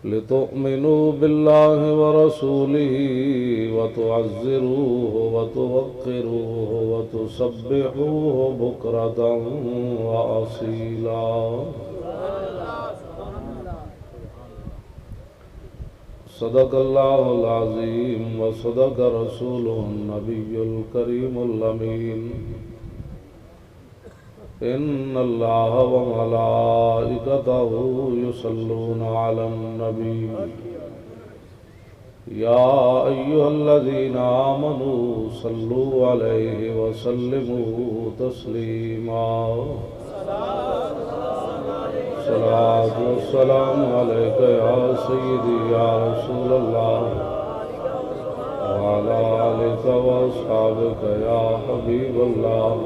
लितुमिनु बिल्लाहि व रसूलिहि व तुअज़्ज़िरूहु व तुवक्किरूहु व तुसब्बिहूहु बुक्रतन व असीला। सदक़ल्लाहुल अज़ीम व सदक़ रसूलुहुन नबियुल करीमुल अमीन। इन्नल्लाह व मलाइकतहु युसल्लूना अलन नबी या अय्युहल्लज़ीना आमनू सल्लू अलैहि व सल्लिमू तस्लीमा। सलातु वस्सलामु अलैका या सय्यदी या रसूलल्लाह व अला आलिका व अस्हाबिका या हबीबल्लाह।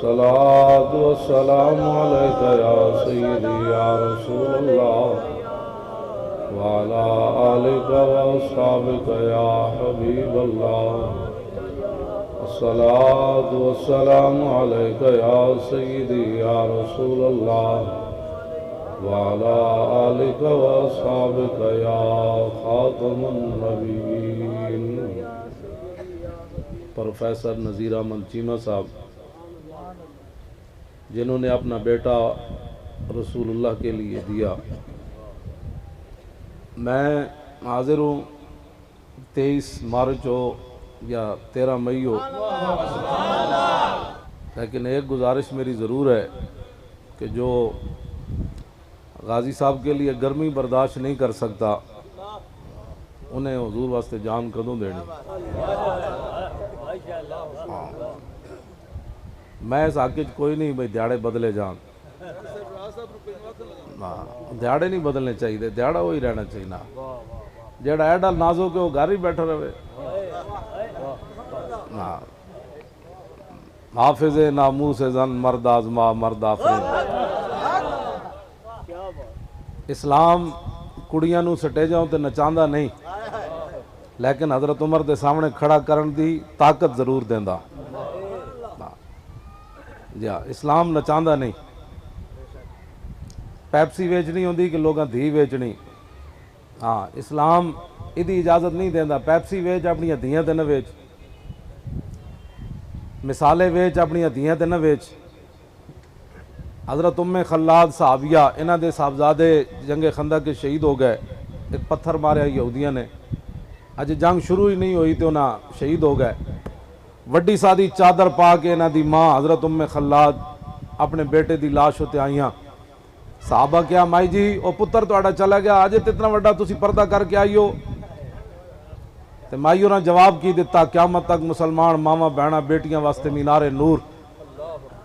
सलातु वस्सलामु अलैका या सय्यदी या रसूलल्लाह व अला आलिका व अस्हाबिका या हबीबल्लाह। सलातु वस्सलामु अलैका या सय्यदी या रसूलल्लाह व अला आलिका व अस्हाबिका या खातमुन नबिय्यीन। प्रोफेसर नज़ीर अहमद चीमा साहब, जिन्होंने अपना बेटा रसूलुल्लाह के लिए दिया। मैं हाजिर हूँ 23 मार्च हो या 13 मई हो, लेकिन एक गुजारिश मेरी ज़रूर है कि जो गाजी साहब के लिए गर्मी बर्दाश्त नहीं कर सकता, उन्हें हुजूर वास्ते जान कदों देनी। मैं इस आके कोई नहीं भाई दिहाड़े बदले जान, दिहाड़े नहीं बदलने चाहिए, दिहाड़ा वही रहना चाहिए ना। जेड़ा एडा नाजुक है वो घर ही बैठा रहे। हाफिज नामूस जन मर्द आजमा मर्द आफरीन। इस्लाम कुड़ियां नू स्टेजां ते नचांदा नहीं, लेकिन हजरत उमर के सामने खड़ा करन दी ताकत जरूर देंदा। जा इस्लाम नचांदा नहीं। पैप्सी वेचनी होंदी कि लोगों धी वेचनी। हाँ, इस्लाम इदी इजाजत नहीं देंदा। पैप्सी वेच अपनी धियां ते न वेच, मिसाले वेच अपनी धियां ते न वेच। हज़रत उम्मे खल्लाद साहबिया, इन्हां दे साहबजादे जंगे खंदक के शहीद हो गए। एक पत्थर मारे यहूदियों ने, अज जंग शुरू ही नहीं हुई तो उन्हें शहीद हो गए। वड्डी सादी चादर पा के इन्हां दी माँ हज़रत उम्मे खल्लाद अपने बेटे की लाश उत्ते आईयां। साहबा क्या माई जी वो पुत्र तुहाडा चला गया, अजे तो इतना वड्डा तुसी पर्दा करके आई हो। तो माई उन्हें जवाब की दिता, क़यामत तक मुसलमान मावा बहना बेटियां वास्ते मीनारे नूर।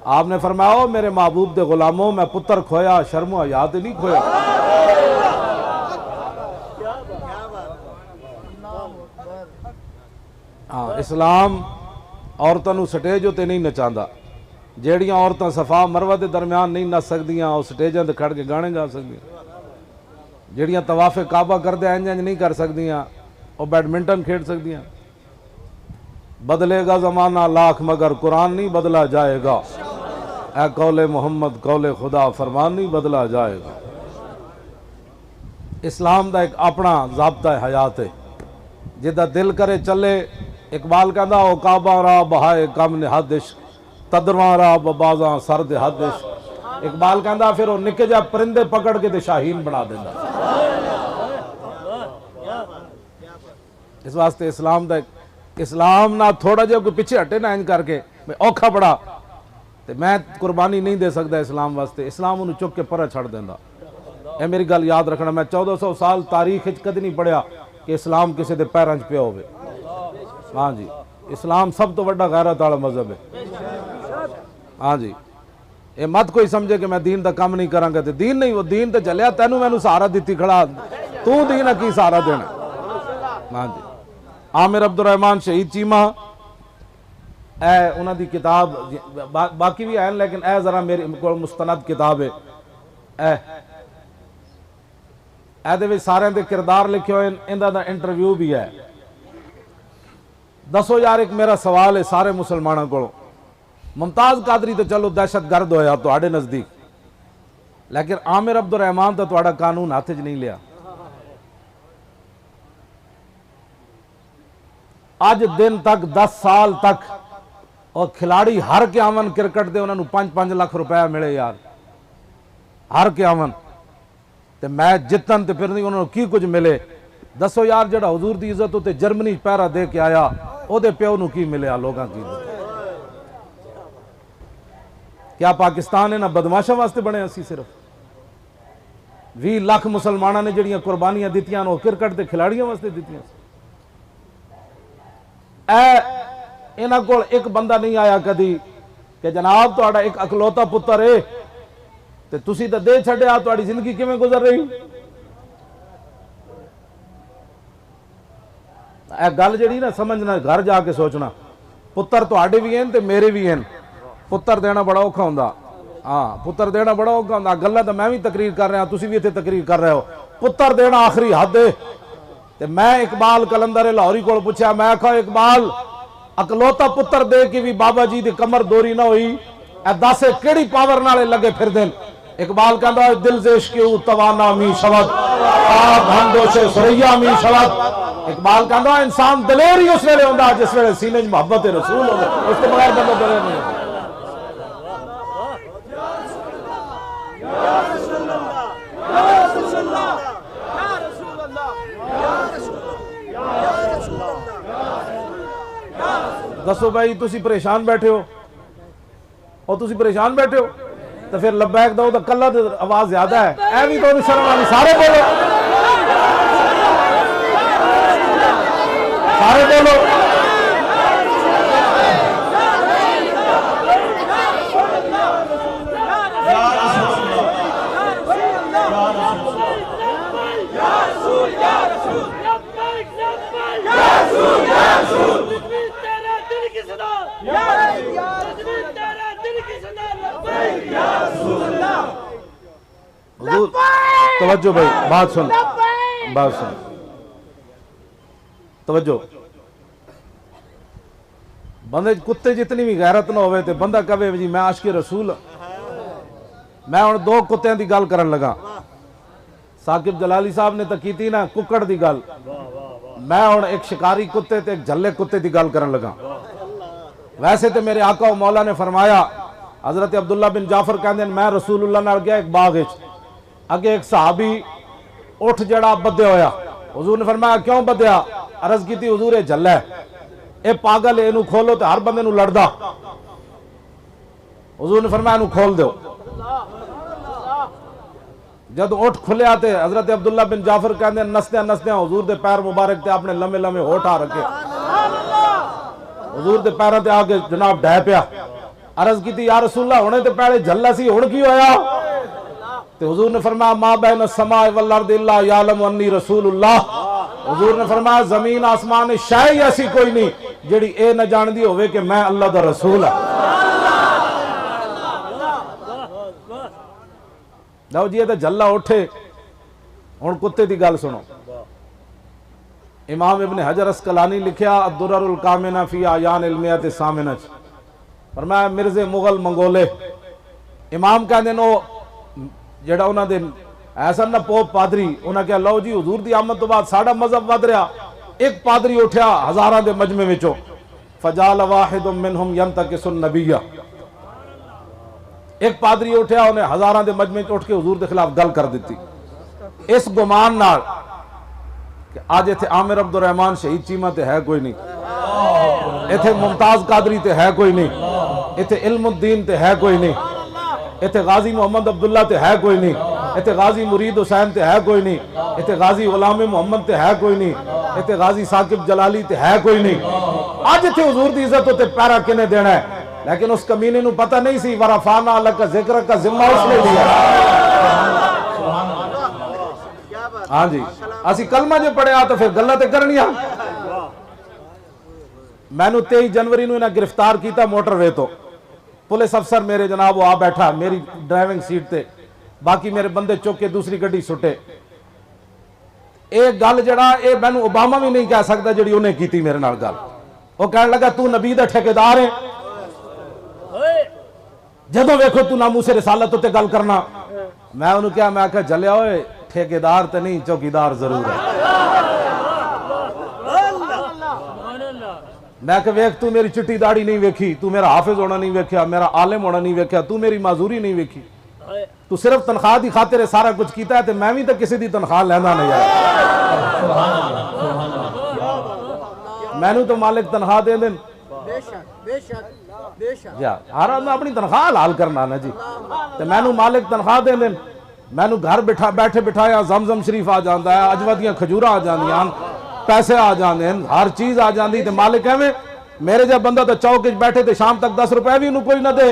आपने फरमाया, ओ मेरे महबूब दे गुलामों, मैं पुत्र खोया शर्मो हया ते नहीं खोया। हाँ, इस्लाम औरतों नू स्टेज उत्ते नहीं नचांदा। जेड़ियां औरतां सफा मरवा के दरम्यान नहीं नच सकदियां, वो स्टेजां ते खड़ के गाने गा सकदियां। जेड़ियां तवाफे काबा करदे इंज इंज नहीं कर सकदियां, वो बैडमिंटन खेड सकदियां। बदलेगा ज़माना लाख मगर कुरान नहीं बदला जाएगा। ए कौले मोहम्मद कौले खुदा फरमान नहीं बदला जाएगा। इस्लाम का एक अपना ज़ाब्ता हयात है, जिदा दिल करे चले। इकबाल कहता ओ काबा रा बहाए कम निहादिश, तदरवा रा बबाजा सरद हदिश। इकबाल कहता फिर वो निके जा परिंदे पकड़ के ते शाहीन बना देंदा। इस वास्ते इस्लाम का इस्लाम ना थोड़ा जिहा कोई पिछे हटे ना इंज करके औखा बड़ा, तो मैं कुर्बानी नहीं दे सकता इस्लाम वास्ते। इस्लाम उन्हें चुक के पर छड़ देंदा। ये मेरी गल याद रखना। मैं 1400 साल तारीख कदी नहीं पढ़िया कि इस्लाम किसी के पैरों च पिया हो। हाँ जी, इस्लाम सब तो बड़ा गैरत वाला मजहब है। हाँ जी, ये मत कोई समझे कि मैं दीन का काम नहीं करांगा। तो दीन नहीं, वो दीन तो चलिया, तेनू मैनू सहारा दी खड़ा, तू दीन की सहारा देना। हाँ जी, आमिर अब्दुर्रहमान शहीद चीमा ए उन्हों की किताब बाकी भी है, लेकिन ए जरा मेरे को मुस्तनद किताब है। ए सारे दे किरदार लिखे हुए, इन्हां दा इंटरव्यू भी है। दसो यार, एक मेरा सवाल है सारे मुसलमानों को, मुमताज कादरी तो चलो दहशत गर्द होया तुहाडे नजदीक, लेकिन आमिर अब्दुल रहमान तो तुहाडा कानून हाथ च नहीं लिया। अज दिन तक 10 साल तक और खिलाड़ी हर के आवन क्रिकेट दे उन्होंने 5-5 लाख रुपया मिले यार, हर के आवन ते मैच जितन ते फिर उन्होंने की कुछ मिले। दसो यार, जड़ा हुजूर की इज्जत उत्ते जर्मनी पैरा दे के आया ओदे प्यो नूं की मिले लोगों की? क्या पाकिस्तान है ना बदमाशों वास्ते बने? असी सिर्फ 20 लाख मुसलमानों ने जड़ियां कुर्बानियां दित्तियां वो क्रिकेट के खिलाड़ियों वास्ते दित्तियां। इन्हां कोल एक बंदा नहीं आया कदी कि जनाब तुहाडा एक अकलौता पुत्र है ते तुसी तां दे छड्डिया, तुहाडी जिंदगी किवें गुजर रही? गल जी ना समझना, घर जाके सोचना। पुत्र तुहाडे भी हैं ते मेरे भी हैं। पुत्र देना बड़ा औखा हुंदा। हाँ, पुत्र देना बड़ा औखा हुंदा। गल्लां तां मैं भी तकरीर कर रहा, तुसी भी इत्थे तकरीर कर रहे हो। पुत्र देना आखिरी हद है। ते मैं इकबाल कलंदर लाहौरी को पूछा, मैं आखा इकबाल अकलौता पुत्र दे के भी बाबा जी की कमर दोरी ना हुई, दस केड़ी पावर नाले लगे फिर दिन। इकबाल कहता दिल से इश्क़ तवाना मी शवद हमदोशे सुरैया मी शवद। इकबाल कहता इंसान दलेर ही उस वेले होंदा जिस वेले सीने च मोहब्बत रसूल होवे, उसके बगैर बंदा दलेर नहीं होंदा। दसो भाई, तुसी परेशान बैठे हो और तुसी परेशान बैठे हो तो फिर लब्बैक दो तो कल्ला तो आवाज ज्यादा है। ऐ भी तो शर्म वाली, सारे बोलो, सारे बोलो। तवज्जो भाई, बात सुन, बात सुन, तवज्जो। बंदे कुत्ते जितनी भी गैरत ना होवे ते बंदा कहे जी मैं आशिक रसूल। मैं हुण दो कुत्तियां दी गल करन लगा। साकिब जलाली साहब ने तो की ना कुकड़ दी गल, मैं हुण एक शिकारी कुत्ते ते एक झल्ले कुत्ते दी गल करन लगा। वैसे तो मेरे आका मौला ने फरमाया, हजरत अब्दुल्ला बिन जाफर कहते हैं मैं रसूलुल्लाह नाल गया एक बाग विच, अगे एक सहाबी उठ जड़ा बदया होया। हुजूर ने फरमाया क्यों बदया? अर्ज की हुजूर ये झल्ला है, ये पागल है, इनू खोलो तो हर बंदे नू लड़दा। हुजूर ने फरमाया इनू खोल दो। जब उठ खुलिया तो हजरत अब्दुल्ला बिन जाफर कहते नसद्या नसद्या हुजूर दे पैर मुबारक ते अपने लम्बे लम्बे होठ आ रखे, हुजूर दे पैरों ते आके जनाब ढह पिया। अर्ज की या रसूलल्लाह हुणे ते पहले झल्ला सी, हुण की होया? तो हुजूर ने फरमाया मा बैन समाए वल अर्द इल्ला यालम अन्नी रसूलुल्लाह। हुजूर ने फरमाया जमीन आसमान शायद ऐसी कोई नहीं जेड़ी ए न जानदी होवे कि मैं अल्लाह दा रसूल हां। लो जी, ये तो झल्ला उठे। हुण कुत्ते दी गल सुनो। इमाम इब्न हजर अस्कलानी लिखिया अद्दुर्रुल कामिना फी आयान इल्मियत सामिना, फरमाया मिर्जे मुगल मंगोले इमाम कहंदे नो जेड़ा उन्हां दे ऐसा ना पोप पादरी, उन्हें कहा लो जी हुजूर दी आमद तो बाद साडा मजहब वध रहा। एक पादरी उठया हजारां दे मजमे विचों, फजाल वाहिदुम मिनहुम यंतकिसुन नबिया। एक पादरी उठया, उन्हें हजारां दे मजमे च उठ के हुजूर दे खिलाफ गल कर दी, इस गुमान नाल कि आज इत्थे आमिर अब्दुल रहमान शहीद चीमा ते है कोई नहीं, इत्थे मुमताज कादरी ते है कोई नहीं, इत्थे इल्मुद्दीन ते है कोई नहीं, इत्थे गाजी मोहम्मद अब्दुल्ला ते है कोई नहीं, इत्थे गाजी मुरीद हुसैन ते है कोई नहीं, इत्थे गाजी गुलाम मोहम्मद ते है कोई नहीं, इत्थे गाजी साकिब जलाली ते है कोई नहीं। आज इत्थे हुजूर दी इज्जत उत्ते पैरा किने देना है? लेकिन उस कमीने नूं पता नहीं सी वरफाना अलग का जिक्र का जिम्मा उसने लिया। हाँ जी, असी कलमा जो पढ़िया तो फिर गल्लां ते करनियां। मैनू 23 जनवरी नूं इन्हां गिरफ्तार किया मोटरवे तो, पुलिस अफसर मेरे जनाब वो आ बैठा मेरी ड्राइविंग सीट ते, बाकी मेरे बंदे चुक के दूसरी गड्डी सुटे। एक गल जड़ा ये मैनू ओबामा भी नहीं कह सकता जिहड़ी उन्हें की मेरे नाल गल। वो कहने लगा तू नबी दा ठेकेदार है, जदों वेखो तू नामूसे रिसालत उत्ते गल करना। मैं उन्होंने क्या, मैं आख्या जलिया होए ठेकेदार तो नहीं चौकीदार जरूर है। मैं कह वेख तू मेरी चिट्टी दाढ़ी नहीं वेखी, तू मेरा हाफिज होना नहीं वेख्या, मेरा आलिम होना नहीं वेख्या, तू मेरी माजूरी नहीं वेखी, तू सिर्फ तनख्वाह की खातिर सारा कुछ किया है, मैं भी तो किसी की तनख्वाह लेना नहीं आया। मैनू तो मालिक तनख्वाह दे देन, हर मैं अपनी तनख्वाह हलाल करना ना जी, तो मैनू मालिक तनख्वाह दे देन, मैनू घर बिठा बैठे बिठाया जमजम शरीफ आ जाता है, अजवा दियां खजूरा आ जांदियां, पैसे आ जाते हैं, हर चीज आ जाती, तो मालिक एवं मेरे जब बंदा तो चौक बैठे तो शाम तक 10 रुपए भी कोई ना दे,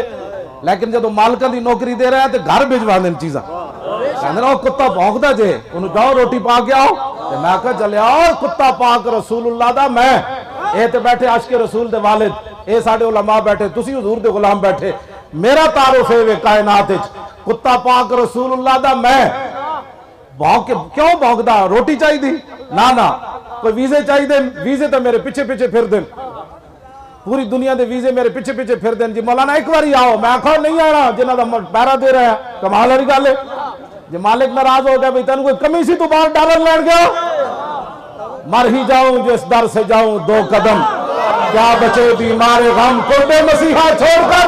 लेकिन जो मालिका की नौकरी दे रहा है तो घर भिजवा दें चीजा, कहते कुत्ता भौंकता जे उन्हें जाओ रोटी पा के आओ, तो मैं कहा चले आओ कुत्ता पाक रसूलुल्लाह दा, मैं ये तो बैठे आशिक रसूल दे वालिद, ये साडे उलमा बैठे, तुसी हुजूर दे गुलाम बैठे, मेरा तारुफ है कायनात विच कुत्ता पाक रसूलुल्लाह दा, मैं भौंक क्यों भौंकदा, रोटी चाहिए ना ना, कोई वीजे चाहिए, वीजे तो मेरे पीछे पीछे फिर दें, पूरी दुनिया के वीजे मेरे पीछे पीछे फिर दें जी, मौलाना एक बार आओ, मैं आखो नहीं आना, जिन्हों का पैरा दे रहा है, कमाल वाली गल है, जो मालिक नाराज हो गया भाई तेन कोई कमी सी तू बाहर डॉलर लैन गया, मर ही जाऊं जिस दर से जाऊं 2 कदम, क्या बचे बीमारे गम कुर्बे मसीहा छोड़कर,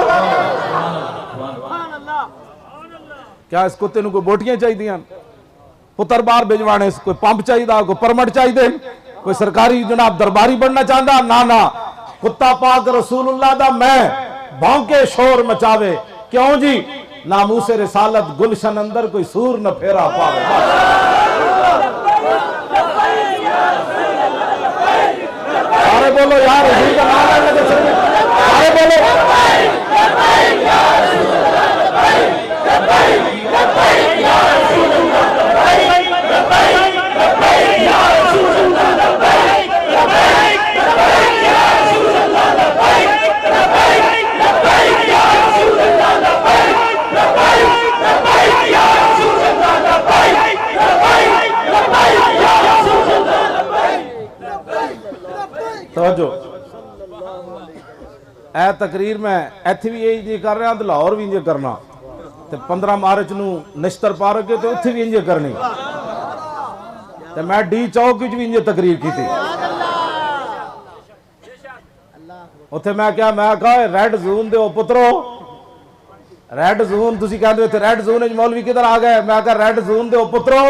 क्या इस कुत्ते को बोटियां चाहिए, पुत्र बाहर भिजवाने, कोई पंप चाहिए, कोई परमिट चाहिए, कोई सरकारी जनाब दरबारी बनना चाहता, ना ना, कुत्ता पाक रसूलुल्लाह दा मैं भौंके शोर मचावे, क्यों जी नामूसे रिसालत गुलशन अंदर कोई सूर न फेरा पावे। सारे बोलो यार हुजूर का नाम लेने से, सारे बोलो तो ए तकरीर में इत्थे भी यही कर रहा, तो लाहौर भी इंज करना, तो 15 मार्च नूं नश्तर पार्क है तो उत्थे भी इंज करनी, तो मैं डी चौक भी इंज तकरीर की थी, उत्थे मैं क्या, मैं कहा रेड जोन दे पुत्रो, रेड जोन तुसी कहंदे हो रेड जोन मौलवी किधर आ गए, मैं कहा रेड जोन दे पुत्रो,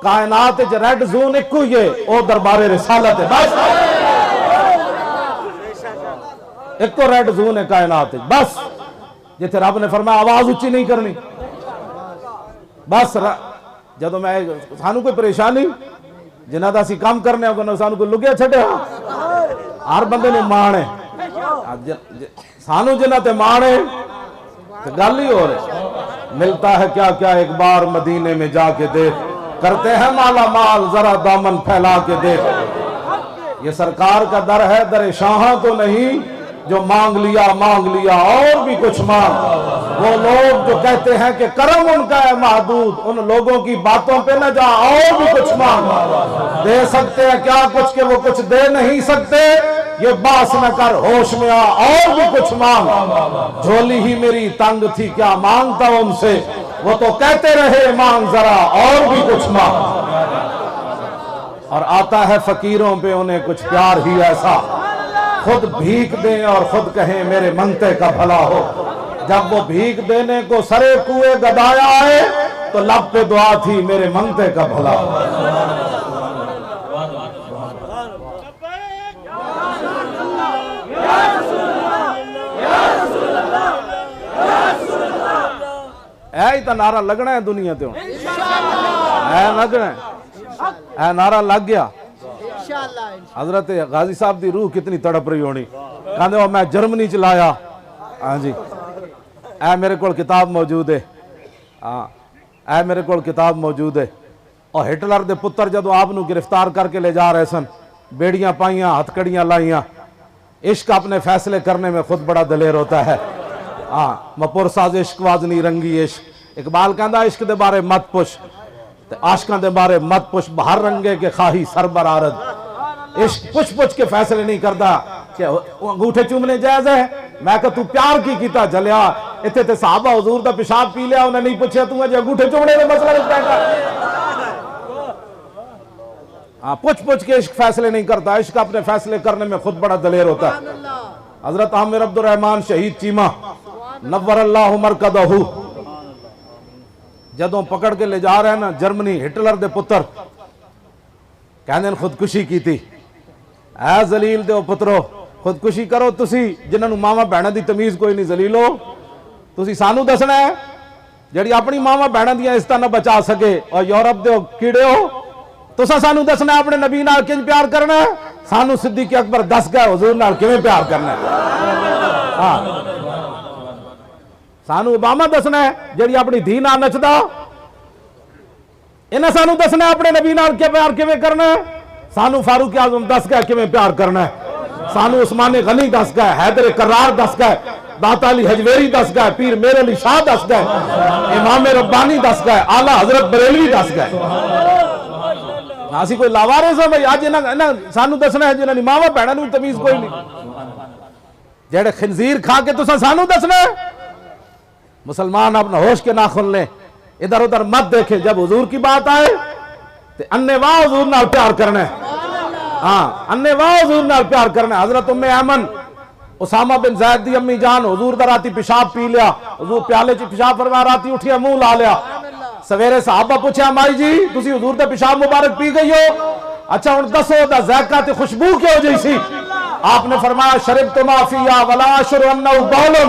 कायनात च रेड जोन एक ही है, वो दरबारे रिसालत है, बस एक तो रेड जोन है कायनात, बस जिथे रब ने फरमाया आवाज उच्ची नहीं करनी, बस जो मैं सानू कोई परेशानी जिन्हों का काम करने सानू कोई लुगिया छड़िया, हर बंदे ने मान है, सानू जिन्हों ते मान है तो गल ही हो रही, मिलता है क्या क्या एक बार मदीने में जाके देख, करते हैं माला माल जरा दामन फैला के देख, ये सरकार का दर है, दर शाह तो नहीं जो मांग लिया और भी कुछ मांग, वो लोग जो कहते हैं कि करम उनका है महदूद, उन लोगों की बातों पे न जा, और भी कुछ मांग, दे सकते हैं क्या कुछ के वो कुछ दे नहीं सकते, ये बास न कर होश में आ, और भी कुछ मांग, झोली ही मेरी तंग थी क्या मांगता उनसे, वो तो कहते रहे मांग जरा और भी कुछ मांग, और आता है फकीरों पे उन्हें कुछ प्यार ही ऐसा, खुद भीख दें और खुद कहें मेरे मनते का भला हो, जब वो भीख देने को सरे कुएं गदाया आए तो लब पे दुआ थी मेरे मनते का भला हो। ऐ तो नारा लगना है दुनिया ते, लगना है नारा लग गया, हजरत गाजी साहब की रूह कितनी तड़प रही होनी, कहते मैं जर्मनी च लाया, हाँ जी ऐ मेरे को किताब मौजूद है, हाँ ऐ मेरे को किताब मौजूद है, और हिटलर के पुत्र जदों आप गिरफ्तार करके ले जा रहे सन, बेड़ियां पाइया हथकड़ियां लाइया, इश्क अपने फैसले करने में खुद बड़ा दलेर होता है, हाँ मपुरसाज इश्क वाजनी रंगी इश्क, इकबाल कहता इश्क के बारे मत पुछ, आशकों के बारे मत पुछ, बाहर रंगे के खाही सरबरारद, इश्क पुछ पुछ के फैसले नहीं करता कि अंगूठे चूमने जायज है, मैं कहा तू प्यार की कीता जलिया, इत्थे ते साहबा हुजूर दा पेशाब पी लिया, उन्हें नहीं पूछा तू अजे अंगूठे चुमने दे मसला विच पैंदा। हाँ, पूछ पूछ के इश्क फैसले नहीं करता, इश्क अपने फैसले करने में खुद बड़ा दलेर होता है। हजरत आमिर अब्दुल रहमान शहीद चीमा नव्वर अल्लाहु मरकदहू जदों पकड़ के ले जा रहे हैं ना जर्मनी, हिटलर दे पुत्र कहने खुदकुशी की थी। ऐ जलील दे पुत्रो खुदकुशी करो तुसी जिन्होंने मावा भैणों की तमीज कोई नहीं, जलीलो तुसी सानू दसना है जड़ी अपनी मावा भैणों दी इज्जत न बचा सके और यूरोप दे कीड़े हो, तुसा सानू दसना अपने नबी नाल किंज प्यार करना है, सानू सिद्दीक अकबर दस गए हुजूर नाल किवें प्यार करना है। हाँ, सानू ओबामा दसना है जड़ी अपनी धी नाल नचदा, इन्हें सानू दसना है अपने नबी नाल क्या प्यार किवें करना है, सानू फारूक आजम दस गए किवें प्यार करना है, सानू उस्मान गनी दस गए, हैदर करार दस गए, दाता अली हजवेरी दस गए, पीर मेर अली शाह दस गए, इमाम रब्बानी दस गए, आला हजरत बरेलवी दस गए। असी कोई लावारिस है भाई, अज इन्हां सानू दसना है जिन्हां दी मावा भैणां नूं तमीज कोई नहीं, जेड़े खिंजीर खा के तुसां सानू दसना है। मुसलमान अपना होश के नाखुन ले, इधर उधर मत देखे, जब हुजूर की बात आए तो अन्नेवाह हुजूर नाल प्यार करना है। हाँ, अन्नेवाह हुजूर नाल प्यार करना है। हजरत उम्मे ऐमन उसामा बिन ज़ैद दी अम्मी जान हुजूर दा राती पेशाब पी लिया, हुजूर प्याले च पेशाब फरमा, राती उठिया मुंह ला लिया, सवेरे साहबा पूछा माई जी तुसी हुजूर दा पेशाब मुबारक पी गई हो, अच्छा हुण दसो दा ज़ायका ते खुशबू क्यों जई सी? आपने फरमाया शरिब तो माफिया वला अशरु अन्नहु बौलुन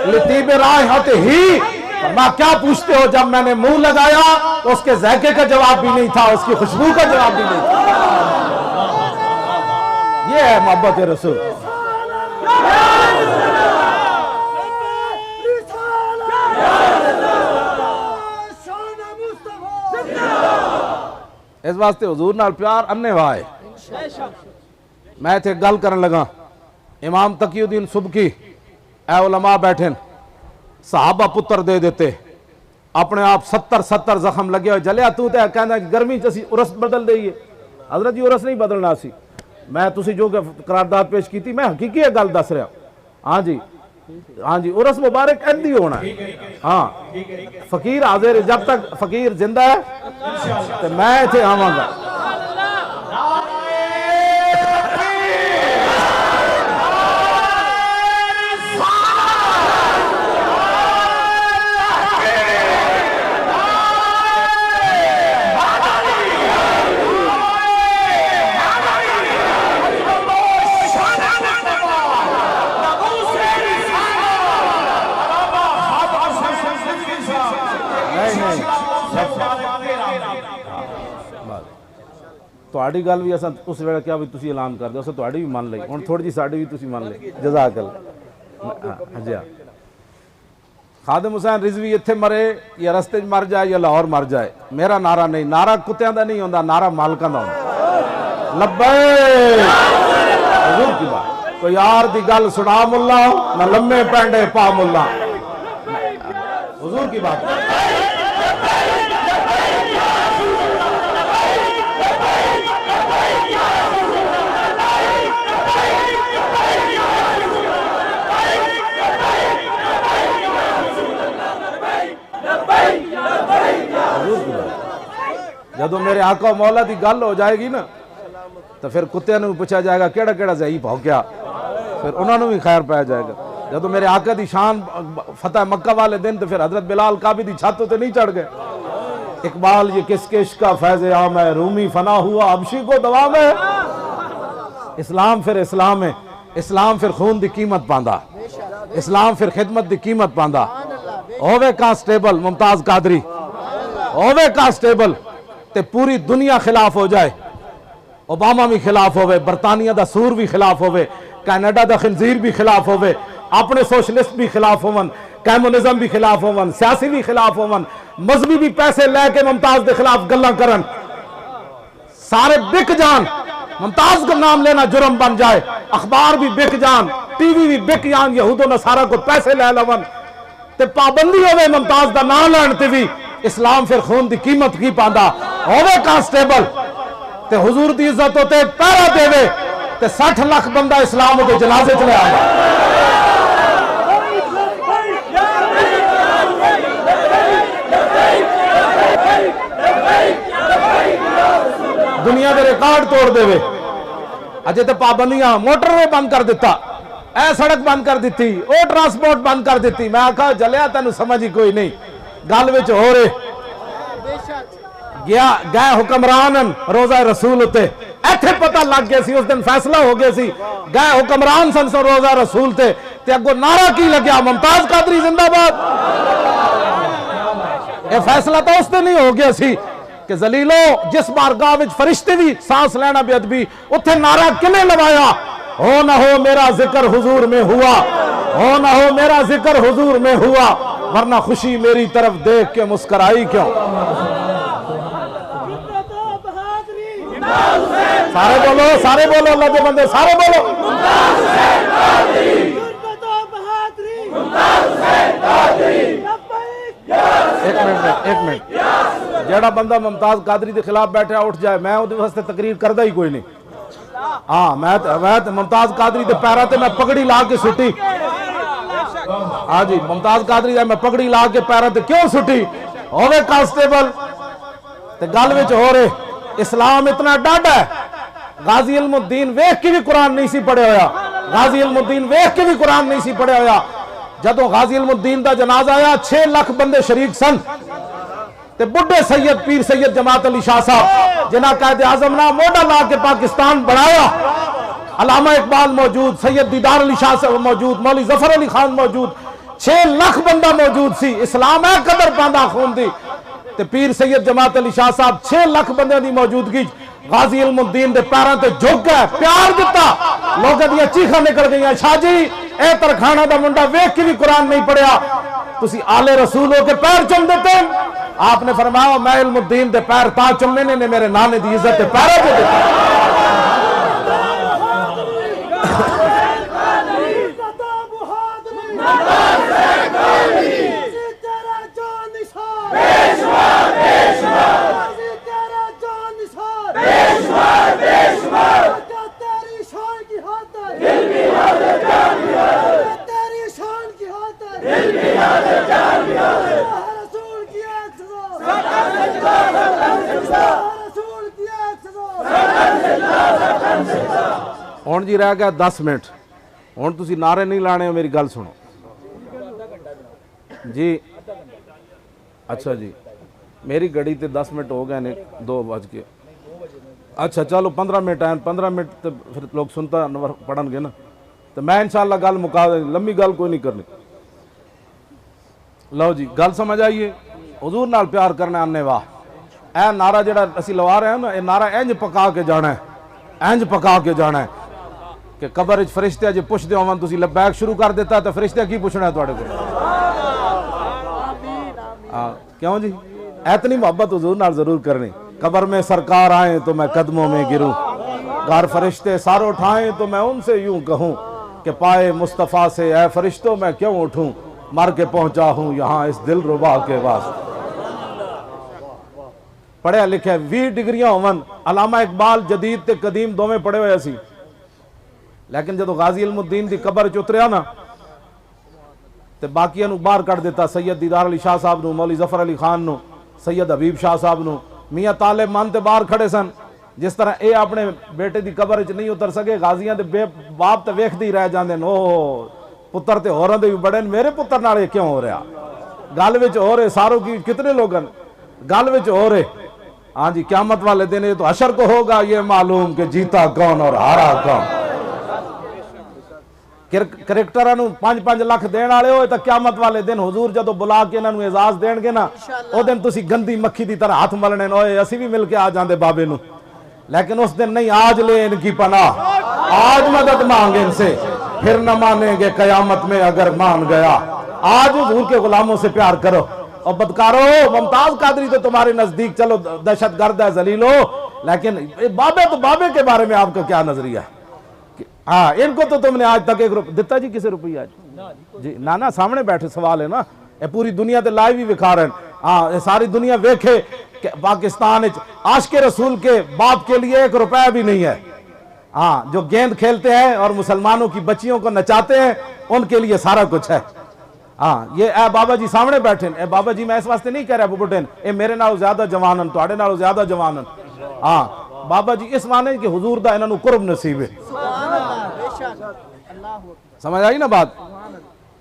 लितीब राइहतिही। फरमाया क्या पूछते हो, जब मैंने मुंह लगाया तो उसके ज़ायके का जवाब भी नहीं था, उसकी खुशबू का जवाब भी नहीं था। ये है मोहब्बत रसूल। इस वास्ते हुजूर नाल प्यार अन्नेवाह है। मैं इत्थे गल करन लगा, इमाम तकीउद्दीन सुबकी ए उलमा बैठे, सहाबा पुत्र दे देते, अपने आप 70 जख्म लगे हुए, जलिया तू तो कहना गर्मी च असीं उरस बदल दईए। हजरत जी उरस नहीं बदलना सी, मैं तुसी जो करारदाद पेश की थी मैं हकीकी गल दस रहा। हाँ जी, हाँ जी, उरस मुबारक इंदी होना है। हाँ, फकीर हाजिर, जब तक फकीर जिंदा है तो मैं इत्थे आवांगा। ਤੁਹਾਡੀ ਗੱਲ ਵੀ ਅਸਾਂ ਉਸ ਵੇਲੇ ਕਿਹਾ ਵੀ ਤੁਸੀਂ ਐਲਾਨ ਕਰ ਦਿਓ, ਅਸਾਂ ਤੁਹਾਡੀ ਵੀ ਮੰਨ ਲਈ, ਹੁਣ ਥੋੜੀ ਜੀ ਸਾਡੀ ਵੀ ਤੁਸੀਂ ਮੰਨ ਲਈ। जज़ाकल्लाह। ਹਾਂਜੀ, खादिम हुसैन रिजवी इत्थे मरे या रस्ते च मर जाए या लाहौर मर जाए, मेरा नारा नहीं, नारा कुत्तियां दा नहीं होंदा, नारा मालकां दा होंदा। लब्बैक हुजूर की बात, कोई यार दी गल सुना मुल्ला ना लम्मे पैंडे पा मुल्ला, हुजूर की बात। जदों मेरे आका मौला की गल हो जाएगी ना तो फिर कुत्तियां भी पूछा जाएगा केड़ा केड़ा ज़ईफ हो गया, फिर उन्होंने भी खैर पाया जाएगा। जदों मेरे आका की शान फतेह मक्का वाले दिन तो फिर हजरत बिलाल काबी की छत तो नहीं चढ़ गए। इकबाल ये किसके इश्क का फैज़ आम है, रूमी फना हुआ अबशी को दवा में। इस्लाम फिर इस्लाम है, इस्लाम फिर खून की कीमत पांदा, इस्लाम फिर खिदमत की कीमत पांदा। होवे कांस्टेबल मुमताज कादरी, होवे कांस्टेबल ते पूरी दुनिया खिलाफ हो जाए, ओबामा भी खिलाफ होवे, बरतानिया दा सूर भी खिलाफ होवे, कैनेडा दा खंजीर भी खिलाफ होवे, अपने सोशलिस्ट भी खिलाफ होवन, कम्युनिज्म भी खिलाफ होवन, सियासी भी खिलाफ होवन, मजहबी भी पैसे लैके मुमताज के खिलाफ गल्लां करन, सारे बिक जान, मुमताज का नाम लेना जुर्म बन जाए, अखबार भी बिक जान, टीवी भी बिक जान, यहूदो नसारा को पैसे लै लवन ते पाबंदी होवे मुमताज दा नाम लैण ते भी, इस्लाम फिर खून की कीमत की पांदा। होवे कांस्टेबल ते हुजूर दी इज्जत होते पहरा देवे ते 60 लाख बंदा इस्लाम के जनाजे च ले आवे। दुनिया के रिकॉर्ड तोड़ देवे। अजे तो पाबंदियां मोटरवे बंद कर दिता, ए सड़क बंद कर दी, ओ ट्रांसपोर्ट बंद कर दी। मैं आखा जलिया तेन समझ ही कोई नहीं, गल विच हो रहे गया गए हुक्मरान रोजा रसूल उत्ते इत्थे पता लग गया सी, उस दिन फैसला हो गया सी, गए हुक्मरान सन रोजा रसूल ते अगो नारा की लग्या मुमताज कादरी जिंदाबाद। यह फैसला तो उस दिन ही हो गया सी कि जलीलो जिस बारगाह विच फरिश्ते भी सांस लेना बेअदबी, उत्थे नारा किने लवाया, हो ना हो मेरा जिक्र हुजूर में हुआ, हो ना हो मेरा जिक्र हुजूर में हुआ, वरना खुशी मेरी तरफ देख के मुस्कुराई क्यों। सारे बोलो, सारे बोलो, अल्लाह के बंदे सारे बोलो। एक मिनट जेड़ा बंदा मुमताज कादरी के खिलाफ बैठा उठ जाए, मैं उहदे वास्ते तकरीर करदा ही कोई नहीं। हाँ मैं मुमताज कादरी के पैरों ते मैं पगड़ी ला के सुटी। हाँ जी, मुमताज कादरी मैं पगड़ी ला के पैरों ते क्यों सुटी होवे कांस्टेबल ते गल विच हो रहे। इस्लाम इतना डाढ़ा है, गाजी इल्मुद्दीन वेख के भी कुरान नहीं सी पढ़े होया, गाजी इल्मुद्दीन वेख के भी कुरान नहीं सी पढ़े होया। जदों गाजी इल्मुद्दीन दा जनाजा आया 6 लाख बंदे शरीक सन ते बुढ़े सैयद पीर सैयद जमात अली शाह साहब जिन्हां कायदे आजम ना मोढ़ा ला के पाकिस्तान बढ़ाया, अलामा इकबाल मौजूद, सैयद दीदार अली शाह साहब मौजूद, मौलवी जफर अली खान मौजूद, 6 लाख बंदा मौजूद सी। इस्लाम है कदर पांदा खून दी ते पीर सैयद जमात अली शाह साहब 6 लाख बंदे की मौजूदगी गाजी इल्मुद्दीन दे पैरों ते झुक गए, प्यार दिता, लोगों दी चीखां निकल गई। शाह जी ए तरखाना दा मुंडा वेख के भी कुरान नहीं पढ़िया, तुसी आले रसूल हो के पैर चुम देते। आपने फरमाया मैं इल्मुद्दीन दे पैर ता चुमे ने मेरे नाने दी इज्जत ते पैरों ते दी। हुण जी रह गया 10 मिनट, हुण तुसी नारे नहीं लाने, मेरी गल सुनो जी। अच्छा जी, मेरी घड़ी ते 10 मिनट हो गए ने, 2 बज के। अच्छा चलो 15 मिनट आए, 15 मिनट तो फिर लोग सुनता पढ़नगे ना, तो मैं इंशाअल्लाह गल मुका, लंबी गल कोई नहीं करनी। लो जी गल समझ आइए, हुजूर नाल प्यार करना आने वाह। ए नारा जिहड़ा असीं लवा रहे हैं ना, ये नारा इंज पका के जाना है, इंज पका के जाना है कि कबर फरिश्ते अजे पुछदे होवन, तुसीं लब्बैक शुरू कर दिता तो फरिश्ते की पुछना है तुहाडे कोल। क्यों जी, इतनी मोहब्बत हुजूर नाल जरूर करनी। कबर में सरकार आए तो मैं कदमों में गिरूं, गार फरिश्ते सार उठाएं तो मैं उनसे यूं कहूं कि पाए मुस्तफ़ा से ऐ फरिश्तों मैं क्यों उठूं, मर के पहुंचा हूं यहाँ इस दिल रुबा के वास्ते। पढ़िया लिखे 20 डिग्रियां होवन, अलामा इकबाल जदीद ते कदीम दोवें पढ़े हुए सी, लेकिन जो गाजी इल्मुद्दीन की कबर च उतरिया ना तो बाकियां नूं बाहर कढ़ दिता। सैयद दीदार अली शाह साहब नूं, मौलवी जफर अली खान नूं, सैयद हबीब शाह साहब नूं, मियाँ तालिब मन ते बाहर खड़े सन। जिस तरह ये अपने बेटे की कबर च नहीं उतर सके, गाजियां दे बाप तो वेखते ही रह जाते हैं, ओ पुत्र तो होरां दे भी बड़े, मेरे पुत्र नाल क्यों हो रहा। गल विच हो रहे सारों की, कितने लोग गल विच हो रहे। हाँ जी, क़यामत वाले दिन तो हशर को होगा ये मालूम कि जीता कौन और हारा कौन। क्रिकेटरां नूं 5-5 लाख देण वाले होए तो क़यामत वाले दिन हुजूर जदों बुला के इन्हां नूं एजाज देणगे ना, उस दिन तुसीं गंदी मक्खी की तरह हाथ मलने, ओए असीं भी मिल के आ जांदे बाबे नूं। लेकिन उस दिन नहीं, आज ले इनकी पनाह, आज मदद मांगे इनसे, फिर न मानेंगे क़यामत में अगर मान गया। आज हुजूर के गुलामों से प्यार करो। और बदकारो, मुमताज कादरी तो तुम्हारे नजदीक चलो दहशतगर्द है, जलीलो, लेकिन बाबे तो बाबे के बारे में आपका क्या नजरिया है? हाँ, इनको तो तुमने आज तक 1 रुपया दिता जी, किसी रुपये आज जी ना सामने बैठे सवाल है ना, ये पूरी दुनिया ते लाइव ही विखा रहे हैं। हाँ, सारी दुनिया वेखे कि पाकिस्तान आशिक रसूल के बाप के लिए 1 रुपया भी नहीं है। हाँ, जो गेंद खेलते हैं और मुसलमानों की बच्चियों को नचाते हैं, उनके लिए सारा कुछ है। हाँ, ये ए बाबा जी सामने बैठे, ए बाबा जी मैं इस वास्ते नहीं कह रहा बुढ़े, ये मेरे नालों ज्यादा जवान, तुहाडे नालों ज्यादा जवान। हाँ, बाबा जी इस माने कि हुजूर दा इन्हां नूं कुर्ब नसीब है। समझ आई ना बात।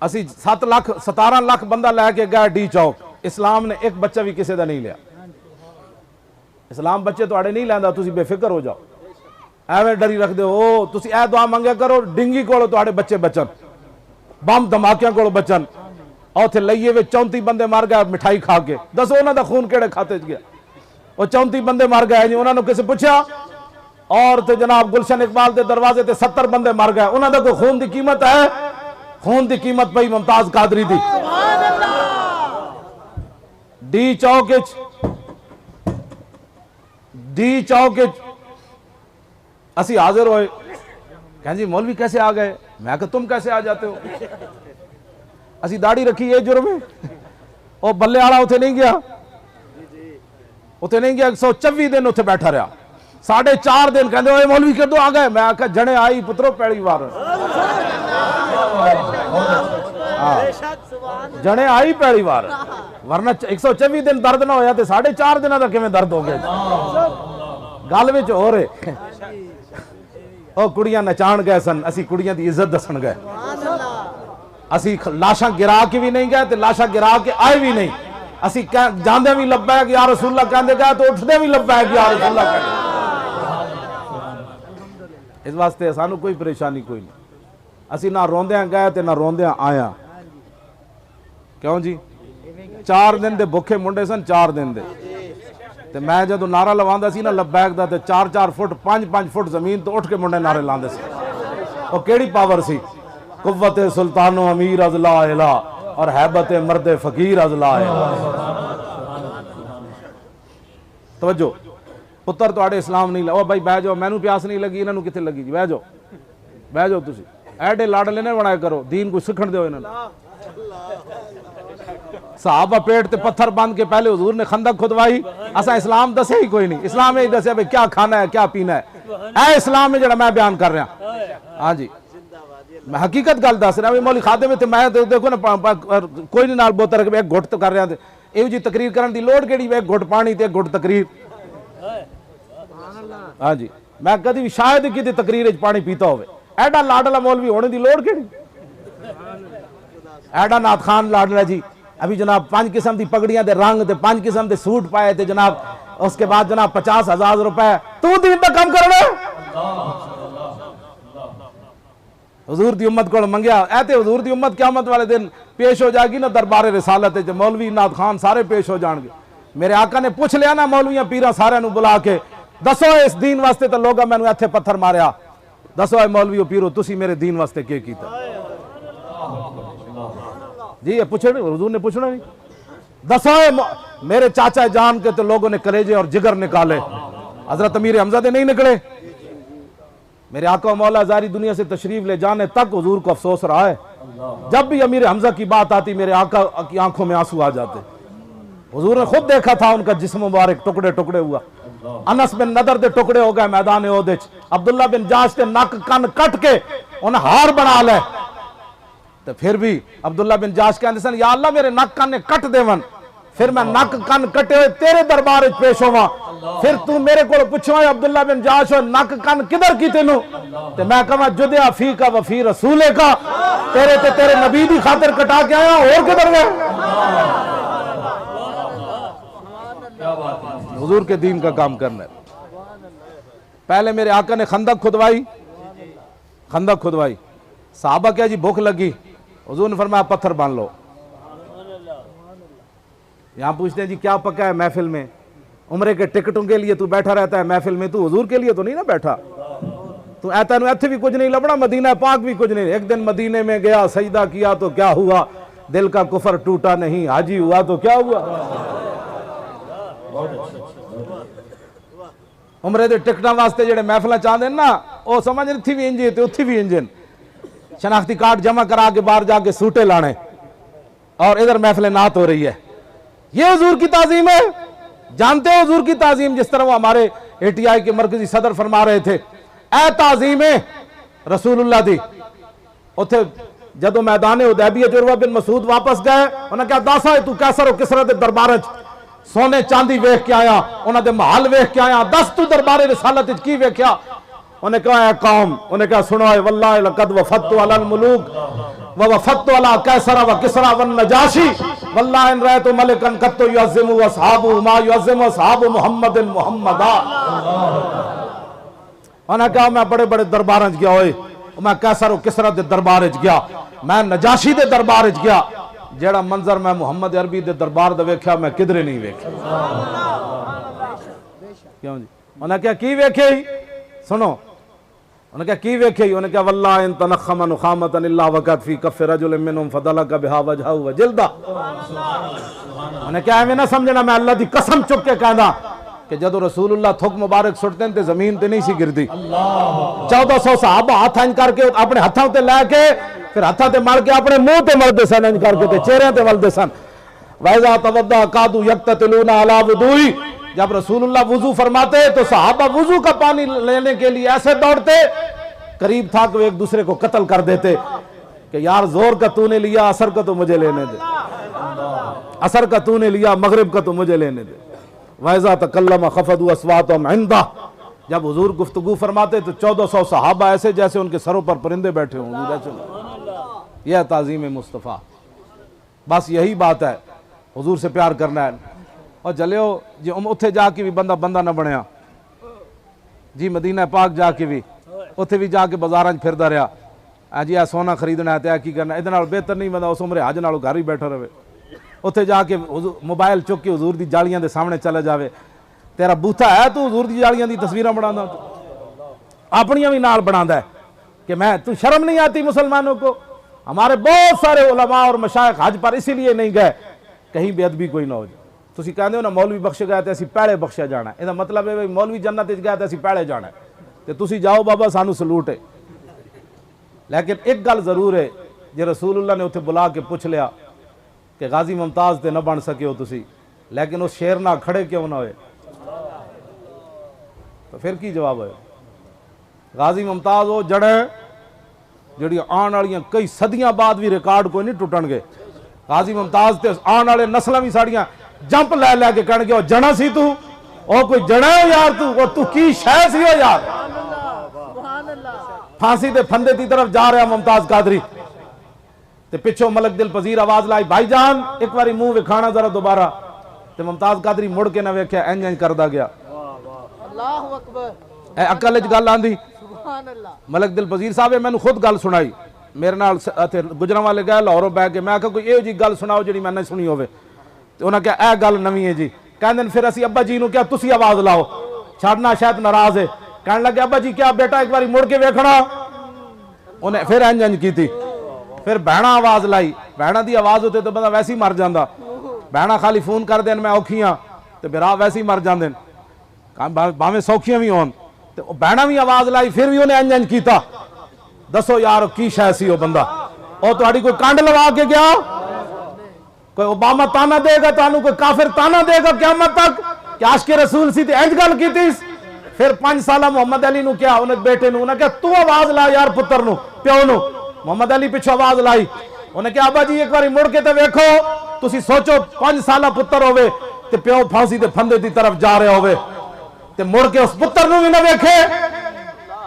असी 7 लाख 17 लाख बंदा लैके गए डी चौक, इस्लाम ने एक बच्चा भी किसी का नहीं लिया। इस्लाम बच्चे तो नहीं लैंदा, तुसी बेफिक्र हो जाओ, एवं डरी रखते हो। तुसी ए दुआ मंगया करो डिंगी को बच्चे बचन, बम धमाकियां को बचन। और उथे लइए वे 34 बंदे मर गए मिठाई खा के। दसो उन्हों का खून केड़े खाते च गया? वो 34 बंदे मर गए जी। उन्होंने किसी पूछा और तो जनाब गुलशन इकबाल के दरवाजे ते 70 बंदे मर गए। उन्होंने कोई खून की कीमत है? खून की कीमत पई मुमताज कादरी दी। डी चौक असी हाजिर होए, कहें जी मौलवी कैसे आ गए? मैं कहा तुम कैसे आ जाते हो? असी दाढ़ी रखी ये जुर्म है। और बल्ले वाला उथे नहीं गया, उथे नहीं गया। 124 दिन उथे बैठा रहा। 4.5 दिन कहते मौलवी कर दो आ गए। मैं आखा जने आई पुत्रो पहली बार, जने आई पहली बार, वरना 124 दिन दर्द ना होया तो 4.5 दिन का किवें दर्द हो गया? गल विच हो रहे। ओ कुड़ियां नचाण गए सन, असी कुड़ियां की इज्जत दसन गए। असी लाशा गिरा के भी नहीं गए तो लाशा गिरा के आए भी नहीं। असी जांदे भी लब्बैक या रसूलुल्लाह कहंदे गए तो उठदे भी लब्बैक या रसूलुल्लाह कहंदे। इस वास्ते सानू कोई परेशानी कोई नहीं। असी ना रोंदे गए ते ना रोंदे आया। क्यों जी? 4 दिन दे भुखे मुंडे सन, 4 दिन दे। ते मैं जदों नारा लवांदा सी ना लब्बैक दा, ते 4-4 फुट 5-5 फुट जमीन तो उठ के मुंडे नारे लांदे सी। और केड़ी पावर सी? कुव्वत सुल्तानो अमीर अजला इला और हैबत मर्द फकीर अजला इला। तवज्जो, पुत्र तुहाडे इस्लाम नहीं ला। ओ भाई बह जाओ, मैनू प्यास नहीं लगी, इन्हां नूं कित्थे लगी जी? बह जाओ तुसी। एडे लाडले ने बनाया करो, दीन को सीखण दिओ इन्हां नूं। सहाबा पेट ते पत्थर बांध के पहले हुजूर ने खंदक खुदवाई। असा इस्लाम दसे ही कोई नहीं। इस्लाम यही दसिया भाई क्या खाना है क्या पीना है। ऐ इस्लाम है जड़ा मैं बयान कर रहा। हाँ जी, मैं हकीकत गल दस रहा। मौली खादे में मैं देखो ना कोई नहीं नाल बोतल रख एक घुट तो कर रहा। एहो जी तकरीर करने की लोड़ केड़ी? एक घुट पानी ते एक घुट तकरीर। हाँ जी, मैं कभी शायद कि तकरीर पानी पीता हो। एडा लाडला मौलवी होने की लोड़ केड़ी? एडा नाथ खान लाडला जी। अभी जनाब 5 किस्म की पगड़ियां दे रंग ते 5 किस्म के सूट पाए थे जनाब। उसके बाद जनाब 50,000 रुपए। तू दीन का काम करना हुजूर दी उम्मत को मंगया। ऐते हुजूर दी उम्मत क़यामत वाले दिन पेश हो जाएगी ना दरबार रिसालत। मौलवी नाथ खान सारे पेश हो जाएंगे। मेरे आका ने पूछ लिया ना मौलवियां पीरा सारे बुला के, दसो इस दीन वास्ते तो लोग मैंने इत्थे पत्थर मारिया। दसो है मौलवी पीरो तुसी मेरे दीन वास्ते क्या कीता? जी ये पूछे हुजूर ने पूछना नहीं। दसो है मेरे चाचा जान के तो लोगों ने कलेजे और जिगर निकाले, हजरत अमीर हमजा दे नहीं निकले। मेरे आका मौला ज़ारी दुनिया से तशरीफ ले जाने तक हुजूर को अफसोस रहा है। जब भी अमीर हमजा की बात आती मेरे आका की आंखों में आंसू आ जाते। हुजूर ने खुद देखा था उनका जिस्म मुबारक टुकड़े टुकड़े हुआ। अनस बिन नदर दे टुकड़े हो गए मैदान ओहद। अब्दुल्ला बिन जाश के नक कन कट के उन्हें हार बना ले। तो फिर भी अब्दुल्ला बिन जाश कहते सन या अल्लाह मेरे नक कन कट देवन, फिर मैं नक कन कटे हुए तेरे दरबार पेश होवा। फिर तू मेरे को पूछो अब्दुल्ला बिन जाश नक कन किधर की तेनू? ते मैं कहा जुदया फी का वफी रसूले का, तेरे ते तेरे नबी दी खातिर कटा के आया और किधर गए? हुजूर के दीन का काम करना है। पहले मेरे आका ने खंदक खुदवाई। साहबा क्या जी भूख लगी, हुजूर ने फरमाया पत्थर बांध लो। यहां पूछते हैं जी क्या पका है महफिल में? उम्रे के टिकटों के लिए तू बैठा रहता है महफिल में, तू हुजूर के लिए तो नहीं ना बैठा। तू ऐता इत्थे भी कुछ नहीं लबड़ा, मदीना पाक भी कुछ नहीं। एक दिन मदीने में गया, सजदा किया तो क्या हुआ? दिल का कुफर टूटा नहीं, हाजी हुआ तो क्या हुआ? उम्रे दे टिकटां वास्ते जेडे महफिल चाहते ना वो समझ इत्थे भी इंज ते उत्थे भी इंजन। शनाख्ती कार्ड जमा करा के बाहर जाके सूटे लाने और इधर महफिल नात हो रही है। ये हुजूर की ताजीम है। जानते हो हुजूर की ताजीम जिस तरह वो हमारे ATI के मरकजी सदर फरमा रहे थे, ए ताजीम है रसूलुल्लाह दी। उथे जदों मैदान हुदैबिया उरवा बिन मसूद वापस गए, उन्हें क्या दस है तू कैसर हो किसरा दे दरबार च? सोने चांदी वेख के आया, उन्होंने महल वेख के आया, दस तू दरबारे रिसालत विच की वेख्या? उन्हें कहा है कौम, उन्हें कहा सुनो वल्लाहि लक़द वफ़द्तु अलल मुलूक व वफ़द्तु अला कैसरा व किसरा व नजाशी वल्लाहि इन रअयतु मलिकन क़त्तु युअज़्ज़िमु असहाबु मा युअज़्ज़िमु असहाबु मुहम्मदिन मुहम्मदा। उन्हें कहा मैं बड़े बड़े दरबार च गया, होए मैं कैसर किसरा दे दरबार च गया, मैं नजाशी दे दरबार च गया, जेड़ा मंजर मैं मुहम्मद अरबी दे दरबार दा वेख्या मैं किधरे नहीं वेख्या। क्यों जी? उन्हें क्या की वेखे? सुनो, उन्हें क्या की वेखे? उन्हें क्या वल्लाहि इन तनख़्ख़म नुख़ामतन इल्ला वक़त फ़ी कफ़्फ़ि रजुलिन मिनहुम फ़दलका बिहा वजहहु व जिल्दा। उन्हें क्या है ना समझना, मैं अल्लाह दी कसम चुक के कहना कि जदों रसूलुल्लाह थुक मुबारक सुटते ते जमीन ते नहीं सी गिरदी। 1400 सहाबा हाथ इंज करके अपने हथों ते लैके फिर हथों ते मल के अपने मुंह ते मलदे सन, इंज करके ते चेहरे ते मलदे सन। वैज़ा तवद्दा कादू यक्ततिलूना अला वुदूई, जब रसूलुल्लाह वुजू फरमाते तो सहाबा वुजू का पानी लेने के लिए ऐसे दौड़ते, करीब था कि वो एक दूसरे को कत्ल कर देते कि यार जोर का तूने लिया, असर का तो मुझे लेने दे, असर का तूने लिया, मगरिब का तो मुझे लेने दे। वैज़ा तकल्लम खफ़दू अस्वातहुम इंदा, जब हुजूर गुफ्तगू फरमाते तो 1400 सहाबा ऐसे जैसे उनके सरों पर परिंदे बैठे हों। यह ताज़ीम मुस्तफ़ा, बस यही बात है, हुजूर से प्यार करना है। और चलियो जी उत्थे जाके भी बंदा बंदा ना बनया जी, मदीना पाक जाके भी उत्थे भी जाके बाजारां फिरदा रहा जी, सोना खरीदना है तो की करना, इहदे नाल बेहतर नहीं बंदा उस उम्र हज नालों घर ही बैठा रहे। उत्थे जाके मोबाइल चुक के हुजूर दी जालियां दे सामने चले जावे, तेरा बूथा है तू हुजूर दी जालियां दी तस्वीरां बनांदा, अपनियां भी नाल बनांदा है कि मैं, तू शर्म नहीं आती मुसलमानों को? हमारे बहुत सारे उलमा और मशाइख हज पर इसीलिए नहीं गए कहीं बेअदबी कोई ना हो जाए। तुसी कहते हो ना मौलवी बख्शे गए तो असीं पहले बख्शा जाना, इसका मतलब है मौलवी जन्नत च गया तो असीं पहले जाना है, तो तुसी जाओ बाबा सानू सलूट है। लेकिन एक गल जरूर है, जे रसूलुल्लाह ने उत्थे बुला के पूछ लिया कि गाजी मुमताज ते न बन सके हो तुसी, लेकिन उस शेर ना खड़े क्यों ना होए, तो फिर की जवाब है? गाजी मुमताज वो जड़े जिहड़ी आने वाली कई सदियां बाद भी रिकॉर्ड कोई नहीं टुटणगे। गाजी मुमताज ते आने वाले नस्लां भी साड़ियां जंप लै लै के कहणगे ओ जड़ा सी तू, ओ कोई जड़ा हो यार तू, ओ तू की शै सी हो यार। फांसी दे फंदे की तरफ जा रहा मुमताज कादरी ते पिछों मलक दिल पजीर आवाज लाई, भाईजान एक बारी मुंह विखाना जरा दोबारा, ते मुमताज कादरी मुड़ के ना वेख्या, इंज इंज करदा गया। अल्लाहु अकबर, अकल च गल आंदी। मलक दिल पजीर साहब मैनू खुद गल सुनाई, मेरे नाल गुजरां वाले गए लाहौरों बह के, मैं आखिया कोई इहो जी गल सुनाओ जिहड़ी मैंने सुनी होवे, ते उन्हें कहा यह गल नवीं है जी। कहंदे फिर असीं अब्बा जी नूं क्या तुसी आवाज लाओ, छाड़ना शायद नाराज है। कहने लगे अब्बा जी क्या बेटा एक बार मुड़ के वेखना, उन्हें फिर इंज इंज की, फिर भैणा आवाज लाई, भैणा की आवाज होते तो बंदा वैसे ही मर जाता, भैणा खाली फोन कर देन मैं औखी हाँ तो बिरा वैसे ही मर जाते, भावें सौखियां भी होन, तो भैणा भी आवाज लाई, फिर भी उन्हें इंज इंज किया। दसो यार की शै सी वो बंदा, और तुहाडी कोई कंड लवा के गया? कोई ओबामा ताना देगा तानू, कोई काफिर ताना देगा क़यामत तक कि आशिक़े रसूल सी ते इंज गल कीती। फिर 5 साल मोहम्मद अली नू क्या, उन्हें बेटे नू, उन्हें क्या तू आवाज ला यार पुत्र नू, प्यो नू। मोहम्मद अली पिछो आवाज लाई, उन्हें क्या अब्बा जी एक बार मुड़ के तो वेखो, तुसी सोचो 5 साल पुत्र होवे ते प्यो फांसी दे फंदे की तरफ जा रहा होवे ते मुड़ के उस पुत्र नू भी ना वेखे,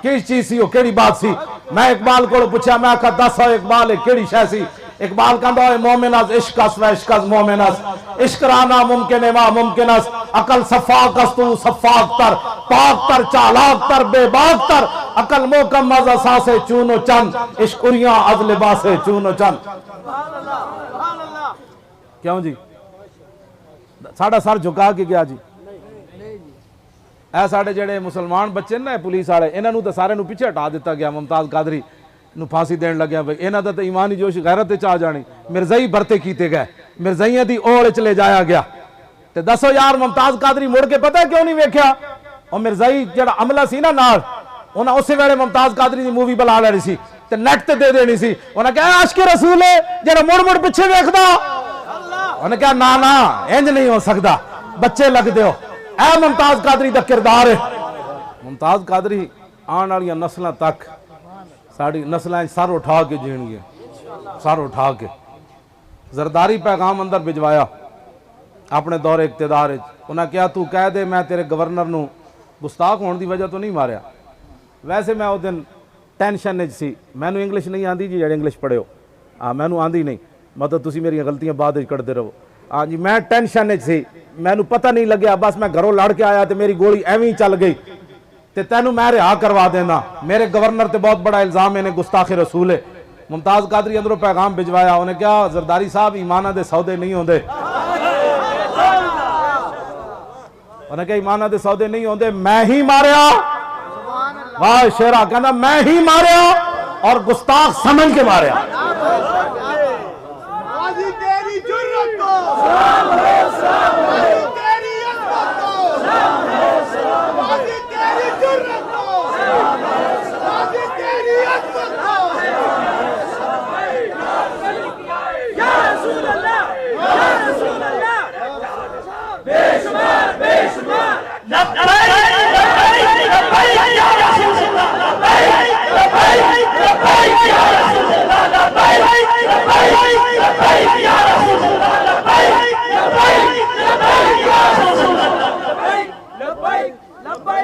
किस चीज सी, केड़ी बात सी? मैं इकबाल को पूछा, मैं आखा दस इकबाल केड़ी शै सी? इकबाल कहंदा है मोमिनस इश्कस व इश्कस मोमिनस, इश्क राना मुमकिन है वा मुमकिनस, अकल सफाकस तू सफाक तर, पाक तर चालाक तर बेबाक तर, अकल मोकम मजा सासे चूनो चंद, इश्क उरिया अज लिबासे चूनो चंद। क्यों जी साडा सर झुका के गया जी? ऐ साडे जेडे मुसलमान बच्चे ने पुलिस वाले, इन्हां नूं तां सारे नूं पिछे हटा दिता गया। मुमताज कादरी नूं फांसी देण लग्या, भाई इन्हां दा तां ईमानी जोश गैरत च आ जानी। मिर्जाई भरते कीते गए, मिर्जाइयां दी ओड़ च ले जाया गया। ते दसो यार मुमताज कादरी मुड़ के पता क्यों नहीं वेख्या? और मिर्जाई जेड़ा अमला सी ना नाल, उन्हां उस वेले मुमताज कादरी दी मूवी बना लैनी सी ते नेट ते दे देनी सी। उन्हां कहा आशिक़े रसूल है जेड़ा मुड़ मुड़ पिछे वेखदा, उन्हें कहा ना ना इंज नहीं हो सकता, बच्चे लगते हो। ऐ मुमताज कादरी का किरदार है। मुमताज कादरी आने वाली नस्लों तक साड़ी नस्लें सर उठा के जीणगे, सर उठा के। जरदारी पैगाम अंदर भिजवाया, अपने दौरे इकतदार उन्हें कहा तू कह दे मैं तेरे गवर्नर नूं गुस्ताख होने की वजह तो नहीं मारिया। वैसे मैं उस दिन टेंशन सी, मैनू इंग्लिश नहीं आती जी, जेड़े इंग्लिश पढ़ियो हाँ मैनू आती नहीं, मतलब तुसी मेरी गलतियां बाद कढ़ते रहो। हाँ जी मैं टेंशन सी, मैनू पता नहीं लग्या, बस मैं घरों लड़ के आया तो मेरी गोली एवं ही चल गई तो तेनू मैं रिहा करवा देना। मेरे गवर्नर ते बहुत बड़ा इल्जाम इन्हें गुस्ताखे रसूल है। मुमताज कादरी अंदरों पैगाम भिजवाया, उन्हें कहा जरदारी साहब ईमाना दे सौदे नहीं होंदे, उन्हें कहा ईमाना दे सौदे नहीं होंदे, मैं ही मारिया। वाह शेरा कहना मैं ही मारिया और गुस्ताख समझ के मारिया।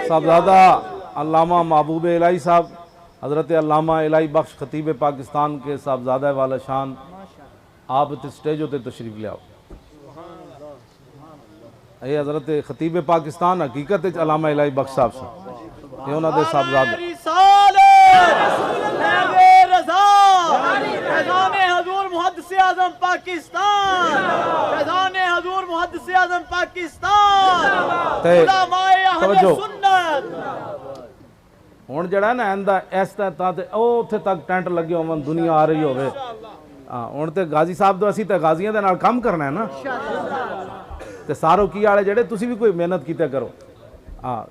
साहबजादा अल्लामा महबूब इलाही साहब, हज़रत अल्लामा इलाही बख्श खतीब पाकिस्तान के साहबजादा वाला शान, आप स्टेजों पर तशरीफ ले आओ। ये हज़रत खतीब पाकिस्तान हकीकत अल्लामा इलाही बख्श साहब से ये उन्होंने साहबजादा हुण जड़ा ना इंदा इस उत्थे तक टेंट लगे हो दुनिया आ रही होवे। हाँ हुण ते गाजी साहब तो असीं ते गाजियां दे नाल काम करना है ना, ते सारोकी वाले जड़े तुसी भी कोई मेहनत कीते करो। हाँ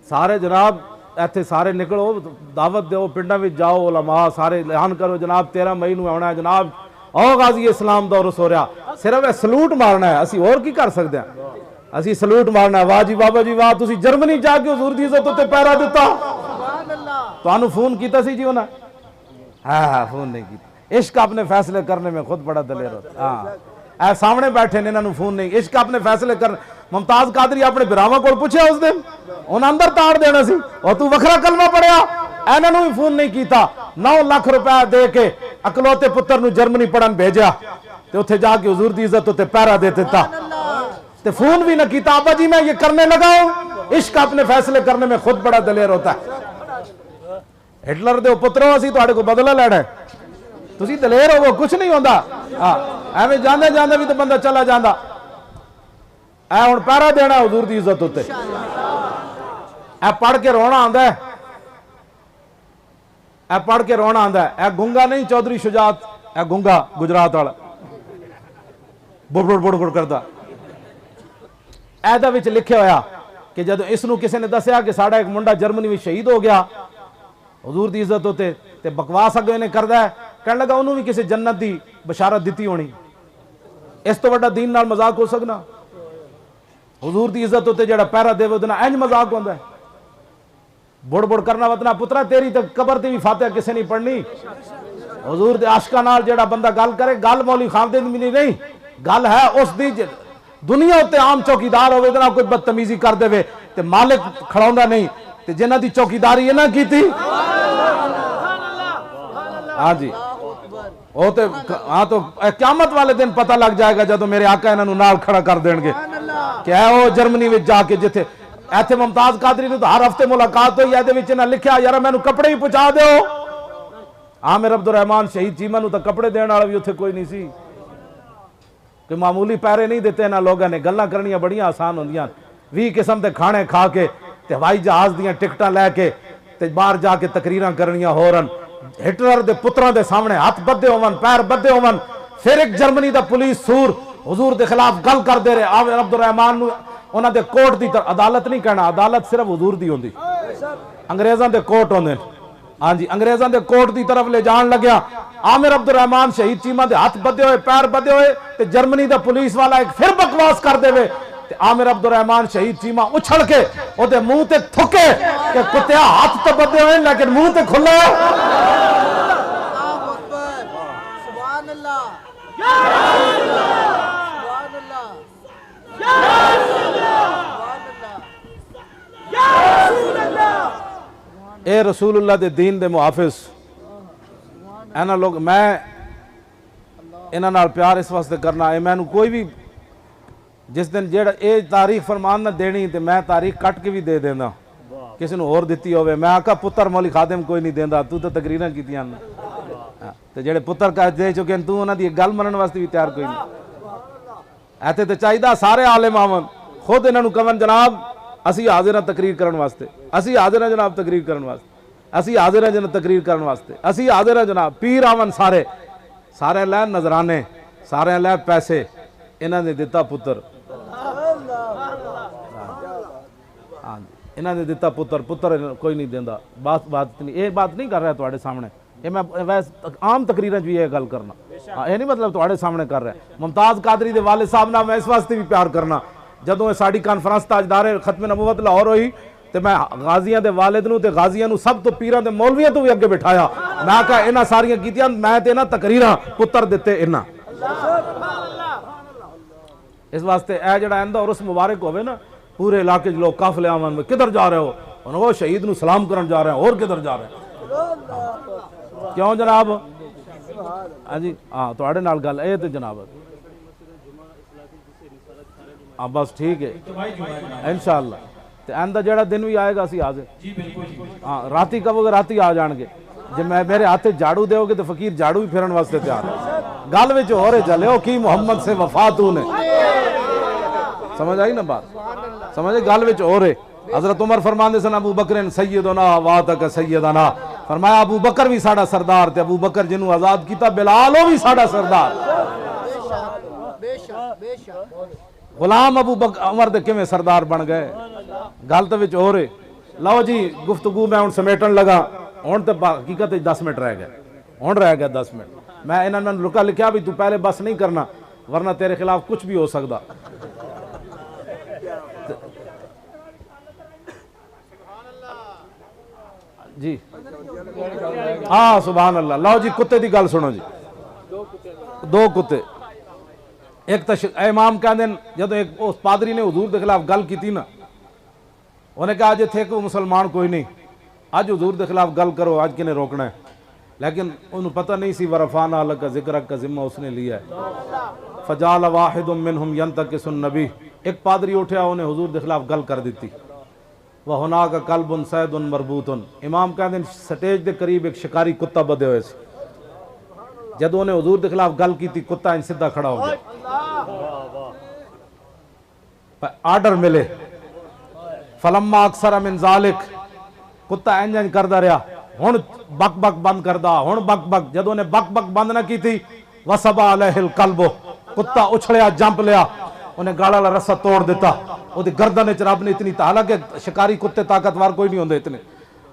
सारे जनाब इत्थे सारे निकलो, दावत दो, पिंडां विच जाओ, उलमा सारे ऐलान करो जनाब 13 मई नूं आउणा है जनाब, आओ गाजी इस्लाम दा उर्स हो रहा। सिर्फ सलूट मारना है, असीं होर की कर सकते हैं, असीं सलूट मारना है। वाह जी बाबा जी वाह, तुसीं जर्मनी जाके हुजूर दी इज्जत उत्ते पैरा दिता, तुहानू फोन कीता सी जी उन्हें? हाँ फोन नहीं कीता। इश्क अपने फैसले करने में खुद बड़ा दलेर होता। हाँ सामने बैठे ने, इन्होंने फोन नहीं, इश्क अपने फैसले कर। मुमताज कादरी अपने बिरावां कोल पूछया उस दिन, उन्हें अंदर ताड़ देना सी और तू वखरा कलमा पढ़िया, इन्होंने भी फोन नहीं किया। 9 लाख रुपया दे के अकलौते पुत्र नूं जर्मनी पढ़न भेजा ते उत्थे जाके हुजूर दी इज्जत उत्ते पैरा दे दिता ते फोन भी ना किया। अब्बा जी मैं ये करने लगा हूं। इश्क अपने फैसले करने में खुद बड़ा दलेर होता है। हिटलर दे पुत्रों असीं तुहाडे को बदला लैना है, तुसीं दलेर होवो, कुछ नहीं होंदा। हाँ एवें जांदे जांदे भी तो बंदा चला जांदा। ऐ हुण पैरा देना हुजूर दी इज्जत उत्ते, ऐ पढ़ के रोना आंदा है, ऐ पढ़ के रोना आंदा है। ऐ गुंगा नहीं चौधरी शुजात, ऐ गुंगा गुजरात वाला बुड़ बुड़ बुड़ करदा। ऐदा विच लिखिया होया कि जदों इसनूं किसी ने दस्सिया कि साडा एक मुंडा जर्मनी में शहीद हो गया हुजूर दी इज्जत उत्ते, ते बकवास अगे इन्हें करदा है, कहने लगा उन्होंने भी किसी जन्नत दी बशारत दी होनी। इस तो वड्डा दीन नाल मजाक हो सकना? हुजूर दी इज्जत उत्ते जेड़ा पैरा देवे उहदे नाल इंज मजाक होंदा है? बुड़ बुड़ करना वतना पुत्रा, तेरी तो कबर ते भी फातिहा किसी नहीं पढ़नी। हुजूर दे आशिकां नाल जेड़ा बंदा गल करे, गल मौली खामदे दी नहीं, गल है उस दी दुनिया उत्ते आम चौकीदार होवे, उहदे नाल कोई बदतमीजी कर देवे ते मालिक खड़ाउंदा नहीं, ते जिन्हां दी चौकीदारी इन्हां कीती। हाँ जी वो तो हाँ तो क़यामत वाले दिन पता लग जाएगा जब मेरे आका इन्हों नाल खड़ा कर देंगे। क्या वो जर्मनी में जाके जिथे इत्थे मुमताज कादरी ने तो हर हफ्ते मुलाकात हुई, ये लिखा यार मैनू कपड़े ही पहुंचा दो। आमिर अब्दुल रहमान शहीद चीमा नूं तो कपड़े देने वाला भी उत्थे कोई नहीं सी, कि मामूली पैरे नहीं दिते इन्हां लोगों ने। गल्लां करनियां बड़ियां आसान होंदियां, 20 किस्म के खाने खा के ते हवाई जहाज दियां टिकटां लैके ते बाहर जाके तकरीरां करनियां होरन। हिटलर दे पुत्रां दे सामने हाथ बद्धे होवन, पैर बद्धे होवन, फिर एक जर्मनी दा पुलिस सूर हुजूर के खिलाफ गल करते रहे। आमिर अब्दुल रहमान नूं उन्हां दे कोर्ट दी अदालत नहीं कहना, अदालत सिर्फ हुजूर दी होंदी, अंग्रेजां दे कोर्ट होंदे। हाँ जी अंग्रेजां दे कोर्ट की तरफ ले जान लग्या। आमिर अब्दुल रहमान शहीद चीमा दे हाथ बधे हुए, पैर बधे हुए, ते जर्मनी दा पुलिस वाला एक फिर बकवास कर देवे ते आमिर अब्दुल रहमान शहीद चीमा उछल के ओदे मुंह ते थुके कि कुत्तिया हाथ तो बधे हुए लेकिन मुंह ते खुला। ए रसूलुल्लाह दे दीन दे मुहाफिज इन्हां लोग मैं इन्हां नाल प्यार इस वास्ते करना है मैनू कोई भी जिस दिन जेड़ा ये तारीख फरमान ना देनी तो मैं तारीख कट के भी दे देना किसी ने होर दिती होवे मैं आका पुत्र मौली खादिम कोई नहीं देंदा तू तो तकरीरां कीतियां ते जेड़े पुत्र का दे चुके तू उन्हां दी गल मनन वास्ते भी तैयार कोई नहीं ऐते तो चाहिए सारे आलिम आवन खुद इन्हां नू कवन जनाब असी हाजिर हां तकरीर करन वास्ते असी हाजिर हां जनाब तकरीर करन वास्ते असी हाजिर हां जनाब तकरीर करन वास्ते असी हाजिर हां जनाब पीर आवन सारे सारे लै नजराने सारे लै पैसे इन्हां ने दिता पुत्र हाँ इन्हां ने दिता पुत्र पुत्र कोई नहीं देंदा बात नहीं ये बात नहीं कर रहा तुहाडे सामने ये मैं वैसे आम तकरीरां भी ये गल करना हाँ ये नहीं मतलब तुहाडे सामने कर रहा मुमताज कादरी दे वाले साहब नाल मैं इस वास्ते भी प्यार करना जदों साडी कॉन्फ्रेंस ताजदारे खत्म नबूवत लाहौर हुई तो मैं गाजियां दे वालिद नूं ते गाजियां नूं सब तो पीरां दे मौलवियां तो भी अगे बिठाया मैं कहा इन्हां सारियां कीतियां मैं ते इन्हां तकरीरां पुत्र दिते इन्हां इस वास्ते ए जेड़ा इंदा उर्स मुबारक होवे ना पूरे इलाके लोग काफले आवन किधर जा रहे हो वो शहीद नूं सलाम करन जा रहे हैं और किधर जा रहे हैं क्यों जनाब हाँ जी हाँ तुहाडे नाल गल ए ते जनाब हाँ बस ठीक है इंशाअल्लाह ते इंदा जेड़ा दिन भी आएगा असी हाजिर हाँ राती कहोगे राती आ जाएंगे जे मैं मेरे हाथ झाड़ू दोगे तो फकीर झाड़ू भी फिरन वास्ते तैयार है गल विच हो रहे चले की मोहम्मद से वफा तूने समझ आई ना बात समझे गल विच हो रहे हजरत उमर फरमांदे सन अबू बकर सैयदना वातक सैयदना फरमाया अबू बकर भी साडा सरदार ते अबू बकर जिन्हों आजाद किया बिलाल भी साडा सरदार गुलाम अबू बकर उमर दे किवें सरदार बन गए गल तो विच हो रहे लो जी गुफ्तगू मैं हुण समेटन लगा हुण तो हकीकत 10 मिनट रह गए हुण रह गया 10 मिनट मैं इन्होंने रुका लिखा भी तू पहले बस नहीं करना वरना तेरे खिलाफ कुछ भी हो सकता जी हाँ सुभान अल्लाह लो जी कुत्ते की गल सुनो जी दो कुत्ते एक तो इमाम कहते जो एक उस पादरी ने हुजूर के खिलाफ गल की ना उन्हें कहा अज इतने कोई मुसलमान कोई नहीं अज हुजूर के खिलाफ गल करो अज किने रोकना है लेकिन उन्हें पता नहीं सी वरफाना अलग का जिक्र का जिम्मा उसने लिया है फजाल वाहिदुम मिनहुम यंतकिसुन नबी एक पादरी उठा उन्हें हुजूर के खिलाफ गल कर दी वह होना का कल्बुन सैदुन मरबूतुन इमाम कहते स्टेज के करीब एक शिकारी कुत्ता बधे हुए थे जब उन्हें हुजूर के खिलाफ गल की थी कुत्ता इन सीधा खड़ा हो गया आर्डर मिले फलम्मा अक्सर मिन ज़ालिक कुत्ता इंज करता रहा हुण बक बक बंद करदा हुण बक बक जदों ने बक बक बंद ना की थी वसबा अलैहिल कल्बो कुत्ता उछलिया जंप लिया उन्हें गाला वाला रस्सा तोड़ दिता उसकी गर्दन च रब ने इतनी हालांकि शिकारी कुत्ते ताकतवर कोई नहीं होंगे इतने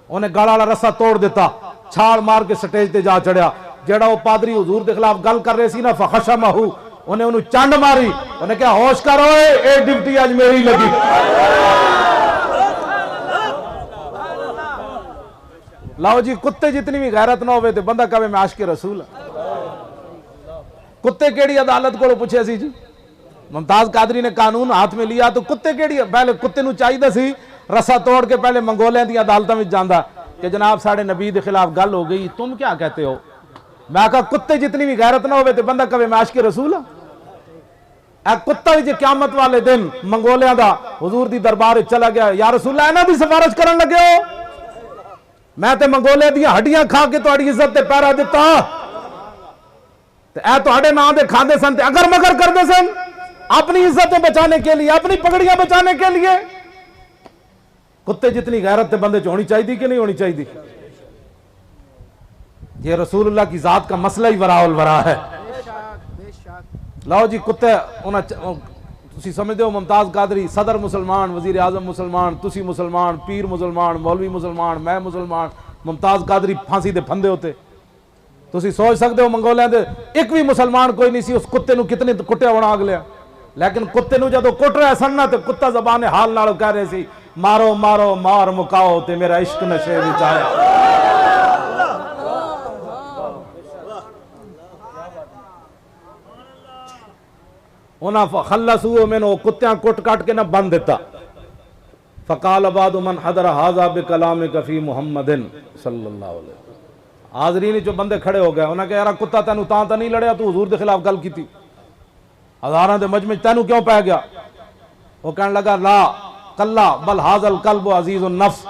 उन्हें गाला वाला रस्सा तोड़ दिता छाल मार के स्टेज ते जा चढ़िया जेड़ा वो पादरी हुजूर के खिलाफ गल कर रहे सी ना फखशमहू उन्हें उन्हें चंड मारी उन्हें क्या होश करो ए ड्यूटी अज मेरी लगी लाओ जी कुत्ते जितनी भी गैरत ना हो बंदा कहे मैं आशिक रसूल कुत्ते केड़ी अदालत को पूछे सी जी मुमताज कादरी ने कानून हाथ में लिया तो कुत्ते केड़ी पहले कुत्ते नूं चाहिए सी रस्सा तोड़ के पहले मंगोलिया दी अदालतों में जांदा कि जनाब साढ़े नबी के खिलाफ गल हो गई तुम क्या कहते हो मैं कहा कुत्ते जितनी भी गैरत ना हो बंदा कहे मैं आशिक रसूल हाँ कुत्ता भी जो क़यामत वाले दिन मंगोलिया दा हुजूर दी दरबार चला गया या रसूल इन्हां दी सिफारिश करन लगे हो मैं ते मंगोलिया दी हड्डियां खा के तुहाडी इज्जत ते पहरा दिता ते ऐ तुहाडे नाम दे खांदे सन ते अगर मगर करदे सन अपनी इज्जतें बचाने के लिए अपनी पगड़ियां बचाने के लिए कुत्ते जितनी गैरत बंदे होनी चाहिए कि नहीं होनी चाहिए ये रसूलुल्लाह की जात का मसला ही वराउल वरा है लो जी कुत्ते तुसी समझते हो मुमताज कादरी सदर मुसलमान वजीर आजम मुसलमान तुसी मुसलमान पीर मुसलमान मौलवी मुसलमान मैं मुसलमान मुमताज कादरी फांसी दे फंदे होते तुसी सोच सकते हो मंगोलिया दे एक भी मुसलमान कोई नहीं सी उस कुत्ते नूं कितने कुट्टिया बना गया लेकिन कुत्ते नूं जदों कुट रहा सन ना ते कुत्ता जबाने हाल नाल कह रहे सी मारो मारो मार मुकाओ ते मेरा इश्क नशे विच आया उन्हें खलसू मैनू कुत्तियां कुट कट के ना बन दिता फ़क़ाल अबादु मन हदर हाज़ा बिकलाम कफ़ी मुहम्मदिन सल्लल्लाहु अलैहि वसल्लम। हाज़रीन जो बंदे खड़े हो गए, उन्हें कहा यार कुत्ता तेनू तां तो नहीं लड़िया, तू हुजूर के खिलाफ गल की, हज़ारां दे मजमे तेनू क्यों पै गया? वो कहने लगा ला कल्ला बल हाज़ल कल्बु अज़ीज़ुन नफ्स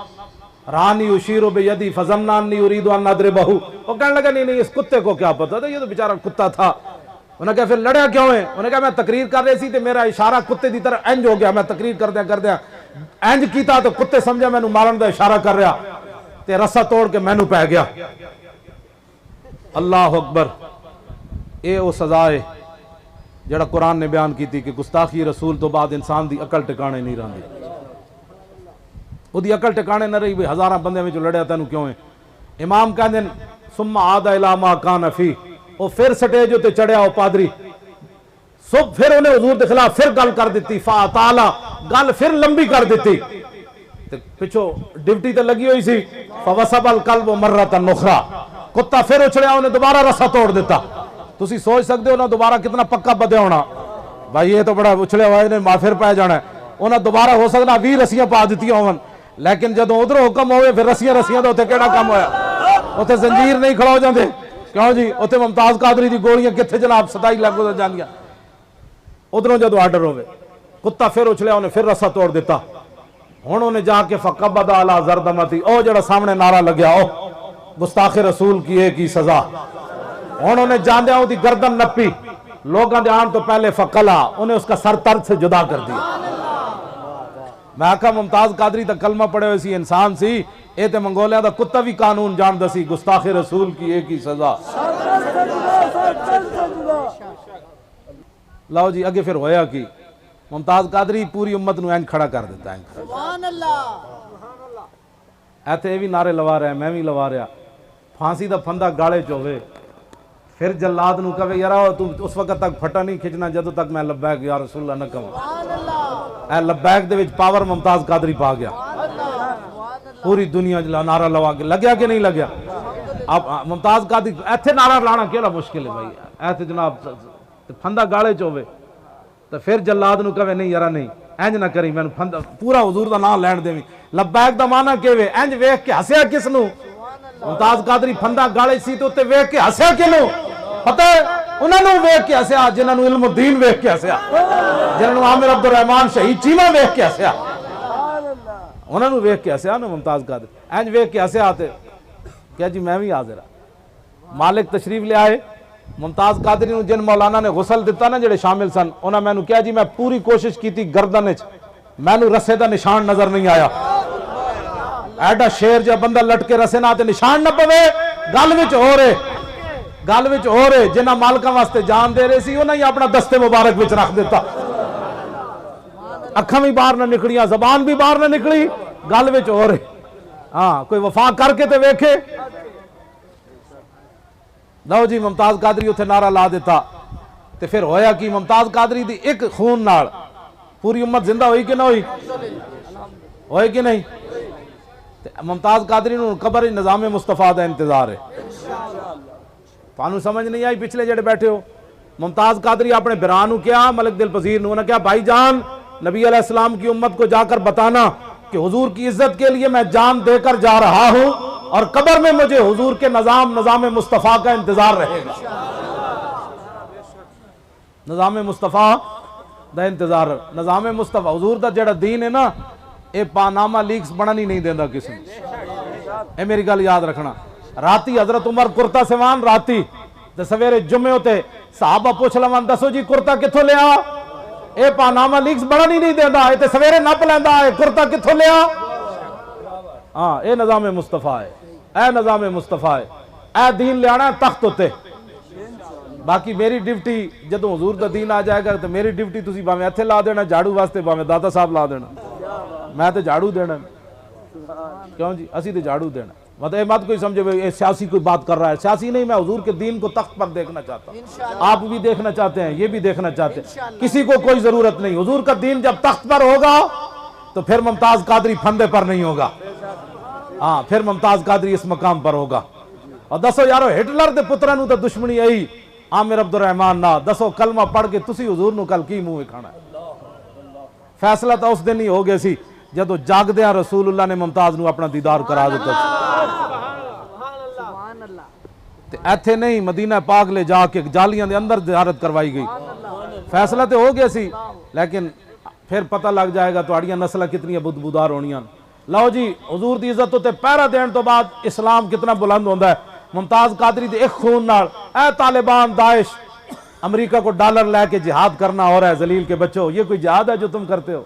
रानी युशीरु बियदी फज़न्नानी युरीदु अन नदरिबहु। वो कहने लगा नहीं नहीं, इस कुत्ते को क्या पता था, ये तो बेचारा कुत्ता था। उन्हें कहा फिर लड़िया क्यों है? उन्हें कहा मैं तकरीर कर रही थी तो मेरा इशारा कुत्ते की तरह इंज हो गया, मैं तकरीर कर दिया इंज किया तो कुत्ते समझा मैनू मारन का इशारा कर रहा ते रस्सा तोड़ के मैनू पै गया। अल्लाह अकबर। ये वो सजा है जड़ा कुरान ने बयान की थी कि गुस्ताखी रसूल तो बाद इंसान की अकल टिकाने नहीं रही, उसकी अकल टिकाने न रही, हज़ारां बंदे में जो लड़िया तेन क्यों है? इमाम कहते सुम्मा आदा इला मा कान फी, वो फिर स्टेज उत्ते चढ़िया वो पादरी, सुब फिर उन्हें हुजूर के खिलाफ फिर गल कर दी, फाताला गल फिर लंबी कर दी, पिछो ड्यूटी तो लगी हुई सी, फवसबल कल्ब मर्रतन नुखरा, कुत्ता फिर उछलिया, उन्हें दोबारा रस्सा तोड़ दिता। तुसी सोच सकते हो ना दोबारा कितना पक्का बदया होना, भाई ये तो बड़ा उछलिया हुआ इन्हें फिर पै जाना है, उन्हें दोबारा हो सकता 20 रस्सियां पा दी होवन, लेकिन जो उधर हुक्म होवे फिर रस्सियां तो उत्थे केड़ा काम होया, उत्थे जंजीर नहीं खड़ा हो जाते क्यों जी? उत्थे मुमताज कादरी दी गोलियां कित्थे जनाब 27 लाख हो जांदियां। उधरों जो आर्डर होवे कुत्ता फिर उछलिया, उन्हें फिर रस्सा तोड़ दिता। हुण उन्हें जाके फकबद अला जरदमती, ओ जड़ा सामने नारा लग्या ओ गुस्ताखे रसूल की एक ही सजा। हुण उन्हें जांदिया उसकी गर्दन नप्पी, लोगों के आने तो पहले फकला, उन्हें उसका सर तर्द से जुदा कर दिया। मैं आखा मुमताज कादरी तक कलमा पड़े हुए सी, इंसान सी, ये तो मंगोलिया का कुत्ता भी कानून जानदा सी, गुस्ताखे रसूल की एक ही सजा। लो जी अगे फिर होया कि मुमताज कादरी पूरी उम्मत नूं इंज खड़ा कर दिता। इत्थे भी नारे लवा रहा, मैं भी लवा रहा, फांसी का फंदा गाले च होवे, फिर जल्लाद नूं कहे यार तू उस वक्त तक फटा नहीं खिंचना जदों तक मैं लब्बैक या रसूल न कहां। ए लब्बैक दे विच पावर मुमताज कादरी पा गया, पूरी दुनिया नारा लवा के लग्या कि नहीं लग्या? अब मुमताज कादरी इत्थे नारा लाना केड़ा मुश्किल है भाई, इत्थे जनाब फंदा गाले च होवे तो फिर जल्लाद नूं कहे नहीं यार नहीं इंज ना करी, मैनूं फंदा पूरा हुजूर दा नाम लैण देवी। लब्बैक दा माना केवे इंज वेख के हसिया किस नूं? मुमताज कादरी फंदा गाले सी तो उत्ते वेख के हसिया किनूं? पता है उन्होंने वेख के हसिया जिन्होंने इल्मुद्दीन वेख के हसिया, जिन्होंने आमिर अब्दुल रहमान शहीद चीमा वेख के हसिया, उन्होंने वेख के हसिया ना मुमताज कादरी। इंज वेख के हसिया ते क्या जी मैं भी हाजिर। मालिक तशरीफ ले आए, मुमताज कादरी नूं जिन मौलाना ने गुसल दिता ना जेडे शामिल सन, उन्हें मैनू कहा जी मैं पूरी कोशिश की गर्दन च, मैनू रस्से का निशान नजर नहीं आया। एडा शेर जो बंदा लटके रस्से ना ते निशान न पवे, गल विच हो रहे, गल विच हो रहे, जिन्हां मालकां वास्ते जान दे रहे सी उन्हें ही अपना दस्ते मुबारक विच रख दिता। अखां भी बाहर न निकलियां, जबान भी बाहर न निकली, गल विच हो रहे। हाँ कोई वफा करके तो वेखे। लो जी मुमताज कादरी उत्थे नारा ला दिता ते फिर होया कि मुमताज कादरी दी एक खून नाल पूरी उम्मत जिंदा हुई कि ना हुई? होई कि नहीं? मुमताज कादरी नूं कबर निजाम मुस्तफा दा इंतजार है। तुहानूं समझ नहीं आई पिछले जेड़े बैठे हो? मुमताज कादरी अपने बिरा नूं क्या, मलिक दिल पजीर नूं, उन्हें क्या भाईजान नबी अलैहिस्सलाम की उम्मत को जाकर बताना कि हुजूर की इज्जत के लिए मैं जान देकर जा रहा हूं और कब्र में मुझे हुजूर के निजाम मुस्तफा का इंतजार रहेगा। निजाम मुस्तफा दा इंतजार, निजाम मुस्तफा हुजूर दा जेड़ा दीन है ना, ये पानामा लीक्स बनन ही नहीं देता किसी ने। मेरी गल याद रखना, राती हजरत उमर कुर्ता सिवान राती ते सवेरे जुमे होते साहबा पूछ लवन दसो जी कुर्ता किथों लिया? ये पानामा लीक्स बनन ही नहीं देता, ये सवेरे नप लैंदा है कुर्ता किथों लिया? हाँ ये निजाम मुस्तफा है, ए निजाम मुस्तफा है, ए दीन लियाना तख्त उत्ते। बाकी मेरी ड्यूटी जदों हुजूर दा दीन आ जाएगा तो मेरी ड्यूटी तुसीं भावें इत्थे ला देना झाड़ू वास्ते, भावें दाता साहब ला देना, मैं तो झाड़ू देना। क्यों जी? असी तो झाड़ू देना। मतलब मत कोई समझे ये सियासी कोई बात कर रहा है, सियासी नहीं, मैं हुजूर के दीन को तख्त पर देखना चाहता हूँ। आप भी देखना चाहते हैं, ये भी देखना चाहते हैं, किसी को कोई जरूरत नहीं। हुजूर का दीन जब तख्त पर होगा तो फिर मुमताज कादरी फंदे पर नहीं होगा। हाँ फिर मुमताज कादरी इस मकाम पर होगा। और दसो यारो हिटलर के पुत्रा नूं तो दुश्मनी आई, आमिर अब्दुल रहमान ना, दसो कलमा पढ़ के तुसी हुजूर नूं कल की मुंह खाना? फैसला तो उस दिन ही हो गया सी जदों जागदियां रसूलुल्लाह ने मुमताज नूं अपना दीदार करा दिता। ते इत्थे नहीं मदीना पाक ले जाके जालियां दे अंदर ज़ियारत करवाई गई। फैसला तो हो गया सी, लेकिन फिर पता लग जाएगा तुहाड़ियां नस्ल कितनी बुदबुदार होनियां। लो जी, हुजूर दी इज्जत उत्ते पहरा देने तो बाद इस्लाम कितना बुलंद होंदा है। मुमताज कादरी दे एक खून नाल ए तालिबान दाइश अमेरिका को डॉलर लेके जिहाद करना हो रहा है। जलील के बच्चों, ये कोई जिहाद है जो तुम करते हो?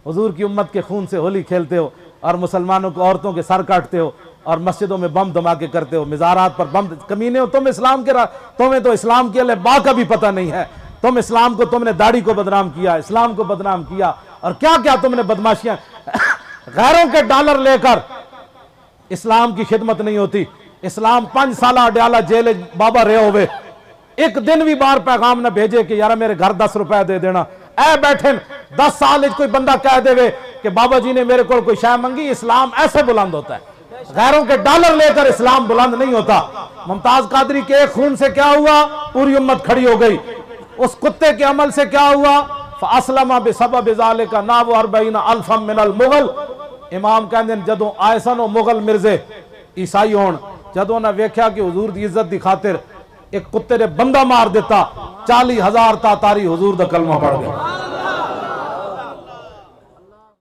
हुजूर की उम्मत के खून से होली खेलते हो और मुसलमानों को औरतों के सर काटते हो और मस्जिदों में बम धमाके करते हो, मिज़ारात पर बम। कमीने हो तुम इस्लाम के, तुम्हें तो इस्लाम के अल्लाह का भी पता नहीं है। तुम इस्लाम को, तुमने दाढ़ी को बदनाम किया, इस्लाम को बदनाम किया और क्या क्या तुमने बदमाशियां। गैरों के डॉलर लेकर इस्लाम की खिदमत नहीं होती। इस्लाम 5 साल अड्याला जेल बाबा रहे होवे, एक दिन भी बाहर पैगाम न भेजे कि यार मेरे घर 10 रुपए दे देना। ऐ बैठे 10 साल कोई बंदा कह देवे कि बाबा जी ने मेरे को कोई शय मंगी। इस्लाम ऐसे बुलंद होता है, गैरों के डॉलर लेकर इस्लाम बुलंद नहीं होता। मुमताज कादरी के खून से क्या हुआ? पूरी उम्मत खड़ी हो गई। उस कुत्ते के अमल से क्या हुआ? फअस्लमा बिसबब ज़ालिका नाव 40 अल्फम मिनल मुगल। इमाम कहते हैं जदों आए सन मुगल मिर्जे ईसाई होन, जदों ने वेख्या कि हुजूर दी इज्जत दी खातिर एक कुत्ते ने बंदा मार दिता, 40,000 तातारी हुजूर दा कलमा पढ़ गए।